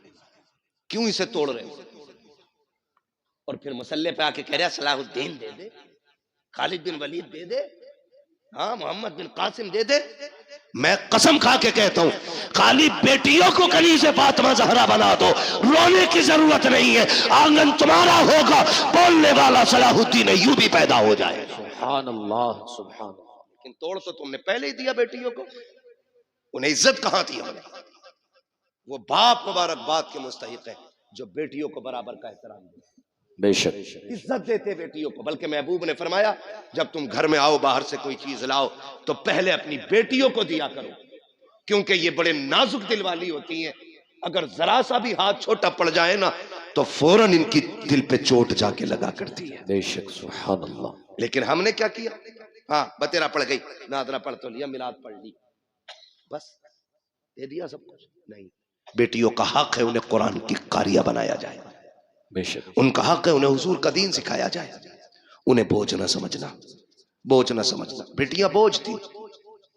[SPEAKER 1] کیوں اسے توڑ رہے ہو؟ اور پھر مسلح پہ آ کے کہہ رہا صلاح الدین دے دے، خالد بن ولید دے دے، ہاں محمد بن قاسم دے دے۔ میں قسم کھا کے کہتا ہوں خالی بیٹیوں کو کنیز فاطمہ زہرا بنا دو، رونے کی ضرورت نہیں ہے، آنگن تمہارا ہوگا، بولنے والا صلاح الدین ایوبی پیدا ہو جائے گا۔
[SPEAKER 2] سبحان اللہ سبحان اللہ۔
[SPEAKER 1] لیکن توڑ تو تم نے پہلے ہی دیا بیٹیوں کو، انہیں عزت کہاں تھی؟ ہم نے وہ باپ مبارکباد کے مستحق ہے جو بیٹیوں کو برابر کا احترام دے،
[SPEAKER 2] بے شک
[SPEAKER 1] عزت دیتے بیٹیوں کو۔ بلکہ محبوب نے فرمایا جب تم گھر میں آؤ باہر سے کوئی چیز لاؤ تو پہلے اپنی بیٹیوں کو دیا کرو، کیونکہ یہ بڑے نازک دل والی ہوتی ہیں، اگر ذرا سا بھی ہاتھ چھوٹا پڑ جائے نا تو فوراً ان کی دل پہ چوٹ جا کے لگا کرتی ہے۔
[SPEAKER 2] بے شک، سبحان اللہ۔
[SPEAKER 1] لیکن ہم نے کیا کیا؟ ہاں بتیرا پڑ گئی، نادرا پڑھ تو لیا، میلاد پڑھ لی، بس دے دیا سب کچھ۔ نہیں، بیٹیوں کا حق ہے انہیں قرآن کی قاریہ بنایا جائے،
[SPEAKER 2] بے شک
[SPEAKER 1] ان کا حق ہے انہیں حضور کا دین سکھایا جائے، انہیں بوجھ نہ سمجھنا۔ بوجھ نہ سمجھنا. بیٹیاں بوجھ تھی.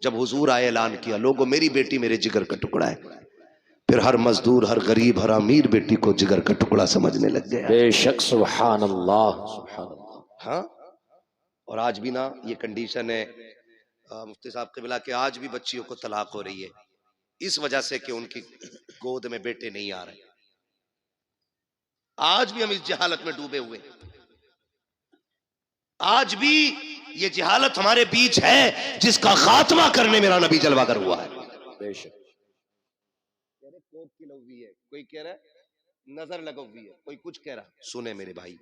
[SPEAKER 1] جب حضور آئے اعلان کیا لوگوں میری بیٹی میرے جگر کا ٹکڑا ہے, پھر ہر مزدور ہر غریب ہر امیر بیٹی کو جگر کا ٹکڑا سمجھنے لگ گیا.
[SPEAKER 2] بے شک سبحان اللہ سبحان اللہ.
[SPEAKER 1] ہاں, اور آج بھی نا یہ کنڈیشن ہے مفتی صاحب قبلہ کہ آج بھی بچیوں کو طلاق ہو رہی ہے اس وجہ سے کہ ان کی گود میں بیٹے نہیں آ رہے. آج بھی ہم اس جہالت میں ڈوبے ہوئے. آج بھی یہ جہالت ہمارے بیچ ہے جس کا خاتمہ کرنے میرا نبی جلوہ گر ہوا ہے.
[SPEAKER 2] بے شک.
[SPEAKER 1] کوک کی لو ہوئی ہے, کوئی کہہ رہا ہے نظر لگو ہوئی ہے, کوئی کچھ کہہ رہا. سنے میرے بھائی,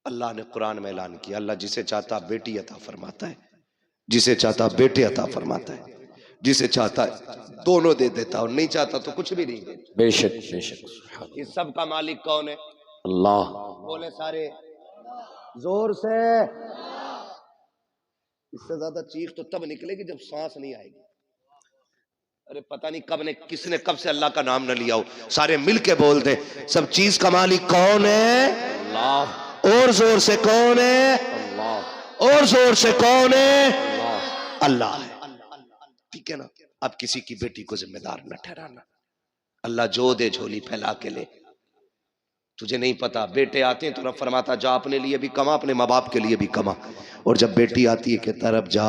[SPEAKER 1] اللہ نے قرآن میں اعلان کیا اللہ جسے چاہتا بیٹی عطا فرماتا ہے, جسے چاہتا بیٹے عطا فرماتا ہے, جسے چاہتا ہے دونوں دے دیتا اور نہیں چاہتا تو کچھ بھی نہیں دیتا.
[SPEAKER 2] بے شک بے شک.
[SPEAKER 1] اس سب کا مالک کون ہے؟
[SPEAKER 2] اللہ.
[SPEAKER 1] بولے سارے زور سے. اس سے زیادہ چیخ تو تب نکلے گی جب سانس نہیں آئے گی. ارے پتہ نہیں کس نے کب سے اللہ کا نام نہ لیا ہو. سارے مل کے بول دیں سب چیز کا مالک کون ہے؟
[SPEAKER 2] اللہ.
[SPEAKER 1] اور زور سے کون ہے؟
[SPEAKER 2] اللہ.
[SPEAKER 1] اور زور سے کون ہے؟
[SPEAKER 2] اللہ.
[SPEAKER 1] اللہ ہے. ٹھیک ہے نا. اب کسی کی بیٹی کو ذمہ دار نہ ٹھہرانا. اللہ جو دے جھولی پھیلا کے لے. تجھے نہیں پتا بیٹے آتے ہیں تو رب فرماتا جا اپنے لیے بھی کما اپنے ماں باپ کے لیے بھی کما, اور جب بیٹی آتی ہے کہ طرف جا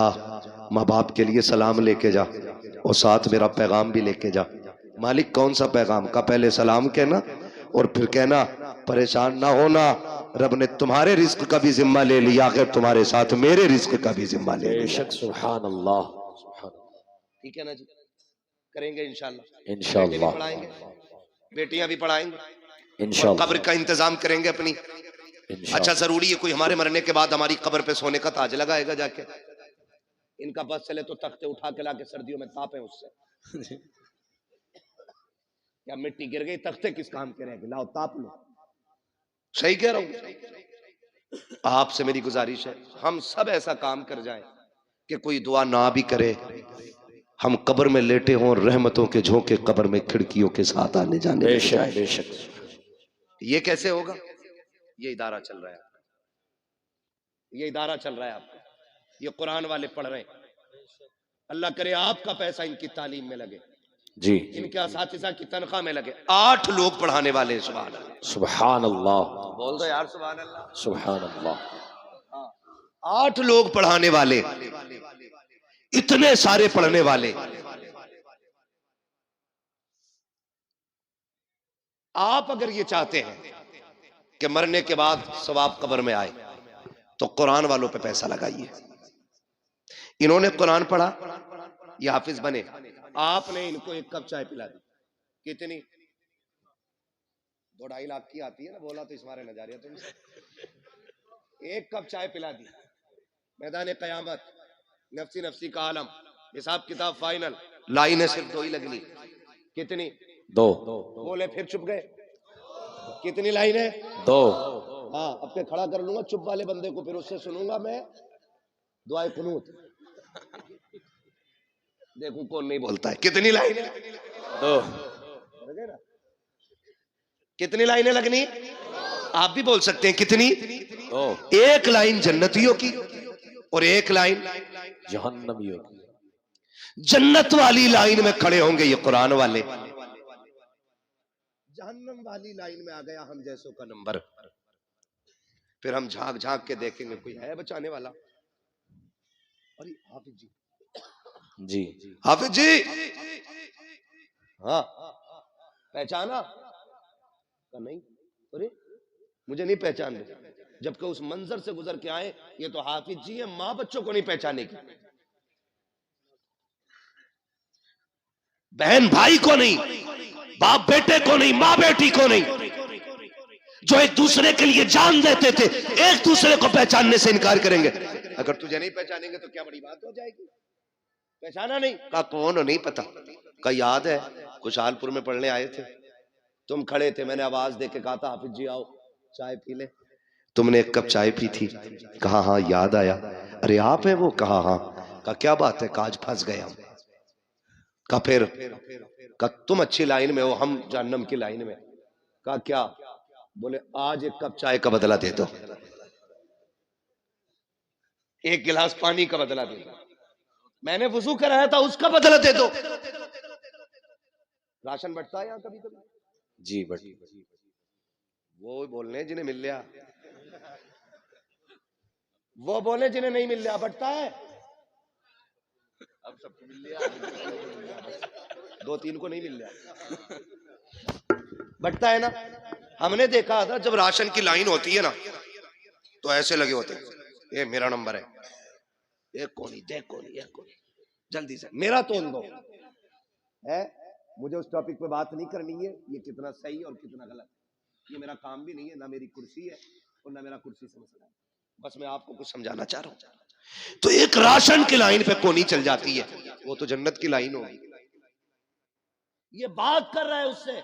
[SPEAKER 1] ماں باپ کے لیے سلام لے کے جا اور ساتھ میرا پیغام بھی لے کے جا. مالک کون سا پیغام کا؟ پہلے سلام کہنا اور پھر کہنا پریشان نہ ہونا رب نے تمہارے رزق کا بھی ذمہ لے لیا آخر تمہارے ساتھ میرے رزق کا بھی ذمہ لے
[SPEAKER 2] بے
[SPEAKER 1] لیا.
[SPEAKER 2] شک سبحان اللہ سبحان اللہ.
[SPEAKER 1] ٹھیک ہے نا جی, کریں گے انشاءاللہ.
[SPEAKER 2] انشاءاللہ.
[SPEAKER 1] بیٹے بھی پڑھائیں گے, بیٹیاں بھی پڑھائیں گے,
[SPEAKER 2] انشاءاللہ.
[SPEAKER 1] قبر کا انتظام کریں گے اپنی. اچھا ضروری ہے کوئی ہمارے مرنے کے بعد ہماری قبر پہ سونے کا تاج لگائے گا جا کے؟ ان کا بس چلے تو تختے اٹھا کے لا کے سردیوں میں تاپیں اس سے. کیا مٹی گر گئی تختے کس کام کے رہے گی؟ لاؤ تاپ لو. صحیح کہہ رہا ہوں. آپ سے میری گزارش ہے ہم سب ایسا کام کر جائیں کہ کوئی دعا نہ بھی کرے, ہم قبر میں لیٹے ہوں رحمتوں کے جھونکے قبر میں کھڑکیوں کے ساتھ آنے جانے
[SPEAKER 2] بے
[SPEAKER 1] لگ
[SPEAKER 2] شک
[SPEAKER 1] جائیں.
[SPEAKER 2] بے شک.
[SPEAKER 1] یہ کیسے ہوگا؟ یہ ادارہ چل رہا ہے, یہ ادارہ چل رہا ہے آپ کا, یہ قرآن والے پڑھ رہے ہیں. اللہ کرے آپ کا پیسہ ان کی تعلیم میں لگے,
[SPEAKER 2] جی
[SPEAKER 1] ان کے اساتذہ کی تنخواہ میں لگے. 8 لوگ پڑھانے والے ہیں. سبحان اللہ
[SPEAKER 2] سبحان اللہ
[SPEAKER 1] بول دو یار سبحان اللہ.
[SPEAKER 2] سبحان اللہ.
[SPEAKER 1] 8 لوگ پڑھانے والے, اتنے سارے پڑھنے والے. آپ اگر یہ چاہتے ہیں کہ مرنے کے بعد ثواب قبر میں آئے تو قرآن والوں پہ پیسہ لگائیے. انہوں نے قرآن پڑھا, یہ حافظ بنے, آپ نے ان کو 1 کپ چائے پلا دی. کتنی؟ 2-2.5 لاکھ کی آتی ہے نا, بولا تو اس مارے نہ جا رہی ہے تم سے. 1 کپ چائے پلا دی. میدان قیامت نفسی نفسی کا عالم, حساب کتاب فائنل, لائنیں صرف 2 ہی لگنی. کتنی؟
[SPEAKER 2] 2.
[SPEAKER 1] بولے پھر چپ گئے. کتنی لائنیں؟
[SPEAKER 2] 2.
[SPEAKER 1] ہاں, اب کے کھڑا کر لوں گا چپ والے بندے کو, پھر اس سے سنوں گا میں دعائے قنوت. دیکھو کون نہیں بولتا ہے. کتنی لائنیں؟
[SPEAKER 2] 2.
[SPEAKER 1] کتنی لائنیں لگنی؟ آپ بھی بول سکتے ہیں کتنی؟
[SPEAKER 2] 2.
[SPEAKER 1] 1 لائن جنتیوں کی اور 1 لائن
[SPEAKER 2] جہنمیوں کی.
[SPEAKER 1] جنت والی لائن میں کھڑے ہوں گے یہ قرآن والے, جہنم والی لائن میں آ گیا ہم جیسوں کا نمبر. پھر ہم جھانک جھانک کے دیکھیں گے کوئی ہے بچانے والا. ارے حافظ جی,
[SPEAKER 2] جی
[SPEAKER 1] حافظ جی, ہاں پہچانا کہ نہیں؟ ارے مجھے نہیں پہچان رہے, جبکہ اس منظر سے گزر کے آئے. یہ تو حافظ جی ہیں, ماں بچوں کو نہیں پہچانے کی, بہن بھائی کو نہیں, باپ بیٹے کو نہیں, ماں بیٹی کو نہیں, جو ایک دوسرے کے لیے جان دیتے تھے ایک دوسرے کو پہچاننے سے انکار کریں گے. اگر تجھے نہیں پہچانیں گے تو کیا بڑی بات ہو جائے گی؟ پہچانا نہیں, کہا کون ہو نہیں پتا, کہا یاد ہے خوشحال پور میں پڑھنے آئے تھے, تم کھڑے تھے, میں نے آواز دے کے کہا تھا حافظ جی آؤ چائے پی لے, تم نے 1 کپ چائے پی تھی. کہا ہاں یاد آیا. ارے آپ ہیں وہ؟ کہا ہاں. کہا کیا بات ہے؟ کہا آج پھنس گئے ہم. کہا پھر؟ کہا تم اچھی لائن میں ہو, ہم جہنم کی لائن میں. کہا کیا؟ بولے آج 1 کپ چائے کا بدلہ دے دو. ایک گلاس پانی کا بدلہ دے دو، میں نے وضو کرایا تھا اس کا بدلہ دے دو۔ راشن بٹتا ہے یہاں کبھی کبھی؟ جی بٹ وہ بولنے جنہیں مل لیا، وہ بولے جنہیں نہیں مل لیا، بٹتا ہے؟ اب سب کو مل لیا، دو تین کو نہیں مل لیا، بٹتا ہے نا۔ ہم نے دیکھا تھا جب راشن کی لائن ہوتی ہے نا تو ایسے لگے ہوتے ہیں، یہ میرا نمبر ہے، ایک کونی دیکھ کونی ایک کونی، جلدی سے میرا تول دو ہے۔ مجھے اس ٹاپک پہ بات نہیں کرنی ہے، یہ کتنا صحیح اور کتنا غلط، یہ میرا کام بھی نہیں ہے، نہ میری کرسی ہے اور نہ میرا کرسی سے مسئلہ ہے، بس میں آپ کو کچھ سمجھانا چاہ رہا ہوں۔ تو ایک راشن کی لائن پہ کونی چل جاتی ہے، وہ تو جنت کی لائن ہوگی۔ یہ بات کر رہا ہے اس سے،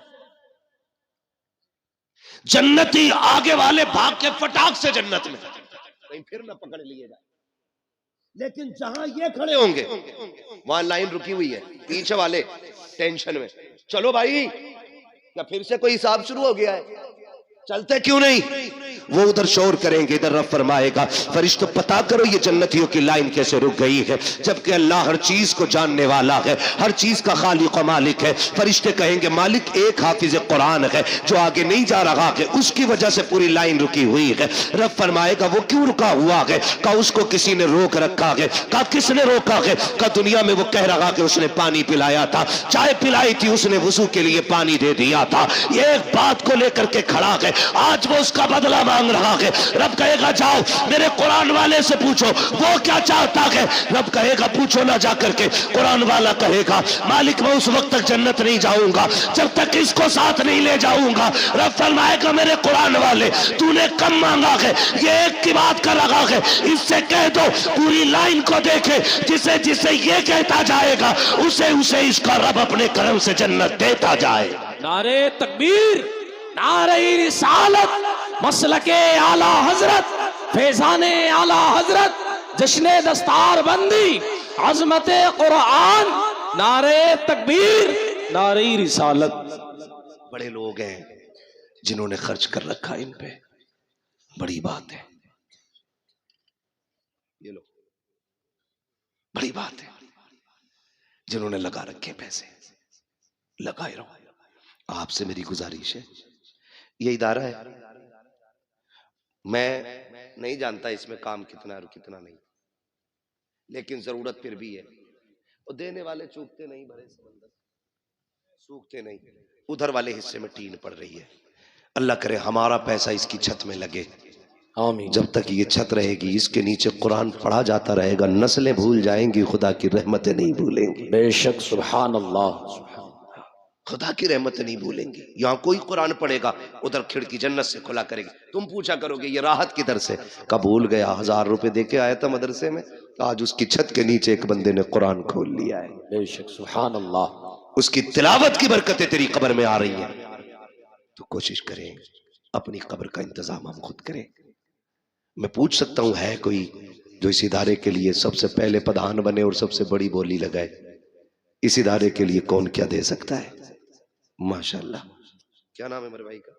[SPEAKER 1] جنتی آگے والے بھاگ کے فٹاک سے جنت میں، کہیں پھر نہ پکڑ لیے جائے۔ لیکن جہاں یہ کھڑے ہوں گے وہاں لائن رکی ہوئی ہے، پیچھے والے ٹینشن میں، چلو بھائی کیا پھر سے کوئی حساب شروع ہو گیا ہے، چلتے کیوں نہیں؟ وہ ادھر شور کریں گے، ادھر رب فرمائے گا فرشتوں پتا کرو یہ جنتیوں کی لائن کیسے رک گئی ہے، جبکہ اللہ ہر چیز کو جاننے والا ہے، ہر چیز کا خالق و مالک ہے۔ فرشتے کہیں گے مالک ایک حافظ قرآن ہے جو آگے نہیں جا رہا ہے، اس کی وجہ سے پوری لائن رکی ہوئی ہے۔ رب فرمائے گا وہ کیوں رکا ہوا ہے؟ کہا اس کو کسی نے روک رکھا ہے۔ کہا کس نے روکا ہے؟ کہا دنیا میں وہ کہہ رہا کہ اس نے پانی پلایا تھا، چائے پلائی تھی، اس نے وضو کے لیے پانی دے دیا تھا، یہ ایک بات کو لے کر کے کھڑا ہے، آج وہ اس کا بدلہ مانگ رہا ہے۔ رب کہے گا جاؤ میرے قرآن والے سے پوچھو وہ کیا چاہتا ہے۔ رب کہے گا پوچھو نہ جا کر کے۔ قرآن والا کہے گا مالک میں اس وقت تک جنت نہیں جاؤں گا جب تک اس کو ساتھ نہیں لے جاؤں گا۔ رب فرمائے گا میرے قرآن والے تو نے کم مانگا ہے، یہ ایک کی بات کر رہا ہے، اس سے کہہ دو پوری لائن کو دیکھے، جسے جسے یہ کہتا جائے گا اسے اسے اس کا رب اپنے کرم سے جنت دیتا جائے۔
[SPEAKER 2] نعرہ تکبیر، نعرہ رسالت، مسلک اعلی حضرت، فیضان اعلی حضرت، جشن دستار بندی، عظمت قرآن، نعرہ تکبیر، نعرہ رسالت۔
[SPEAKER 1] بڑے لوگ ہیں جنہوں نے خرچ کر رکھا ان پہ، بڑی بات ہے، یہ لو بڑی بات ہے، جنہوں نے لگا رکھے پیسے لگائے رہو۔ آپ سے میری گزارش ہے، یہ ادارہ ہے، میں نہیں جانتا اس میں کام کتنا ہے اور کتنا نہیں، لیکن ضرورت پھر بھی ہے، اور دینے والے چوکتے نہیں، بڑے سمندر سوکھتے نہیں، ادھر والے حصے میں ٹین پڑ رہی ہے۔ اللہ کرے ہمارا پیسہ اس کی چھت میں لگے،
[SPEAKER 2] آمین۔
[SPEAKER 1] جب تک یہ چھت رہے گی اس کے نیچے قرآن پڑھا جاتا رہے گا، نسلیں بھول جائیں گی، خدا کی رحمتیں نہیں بھولیں گی،
[SPEAKER 2] بے شک، سبحان اللہ،
[SPEAKER 1] خدا کی رحمت نہیں بھولیں گے۔ یہاں کوئی قرآن پڑھے گا ادھر کھڑکی جنت سے کھلا کرے گی، تم پوچھا کرو گے یہ راحت کدھر سے؟ قبول گیا، 1000 روپے دے کے آیا تھا مدرسے میں، آج اس کی چھت کے نیچے ایک بندے نے قرآن کھول لیا ہے،
[SPEAKER 2] بے شک، سبحان اللہ۔
[SPEAKER 1] اس کی تلاوت کی برکتیں تیری قبر میں آ رہی ہیں۔ تو کوشش کریں اپنی قبر کا انتظام ہم خود کریں۔ میں پوچھ سکتا ہوں ہے کوئی جو اس ادارے کے لیے سب سے پہلے پدھان بنے اور سب سے بڑی بولی لگائے؟ اس ادارے کے لیے کون کیا دے سکتا ہے؟ ماشاءاللہ۔ کیا نام ہے میرے بھائی کا؟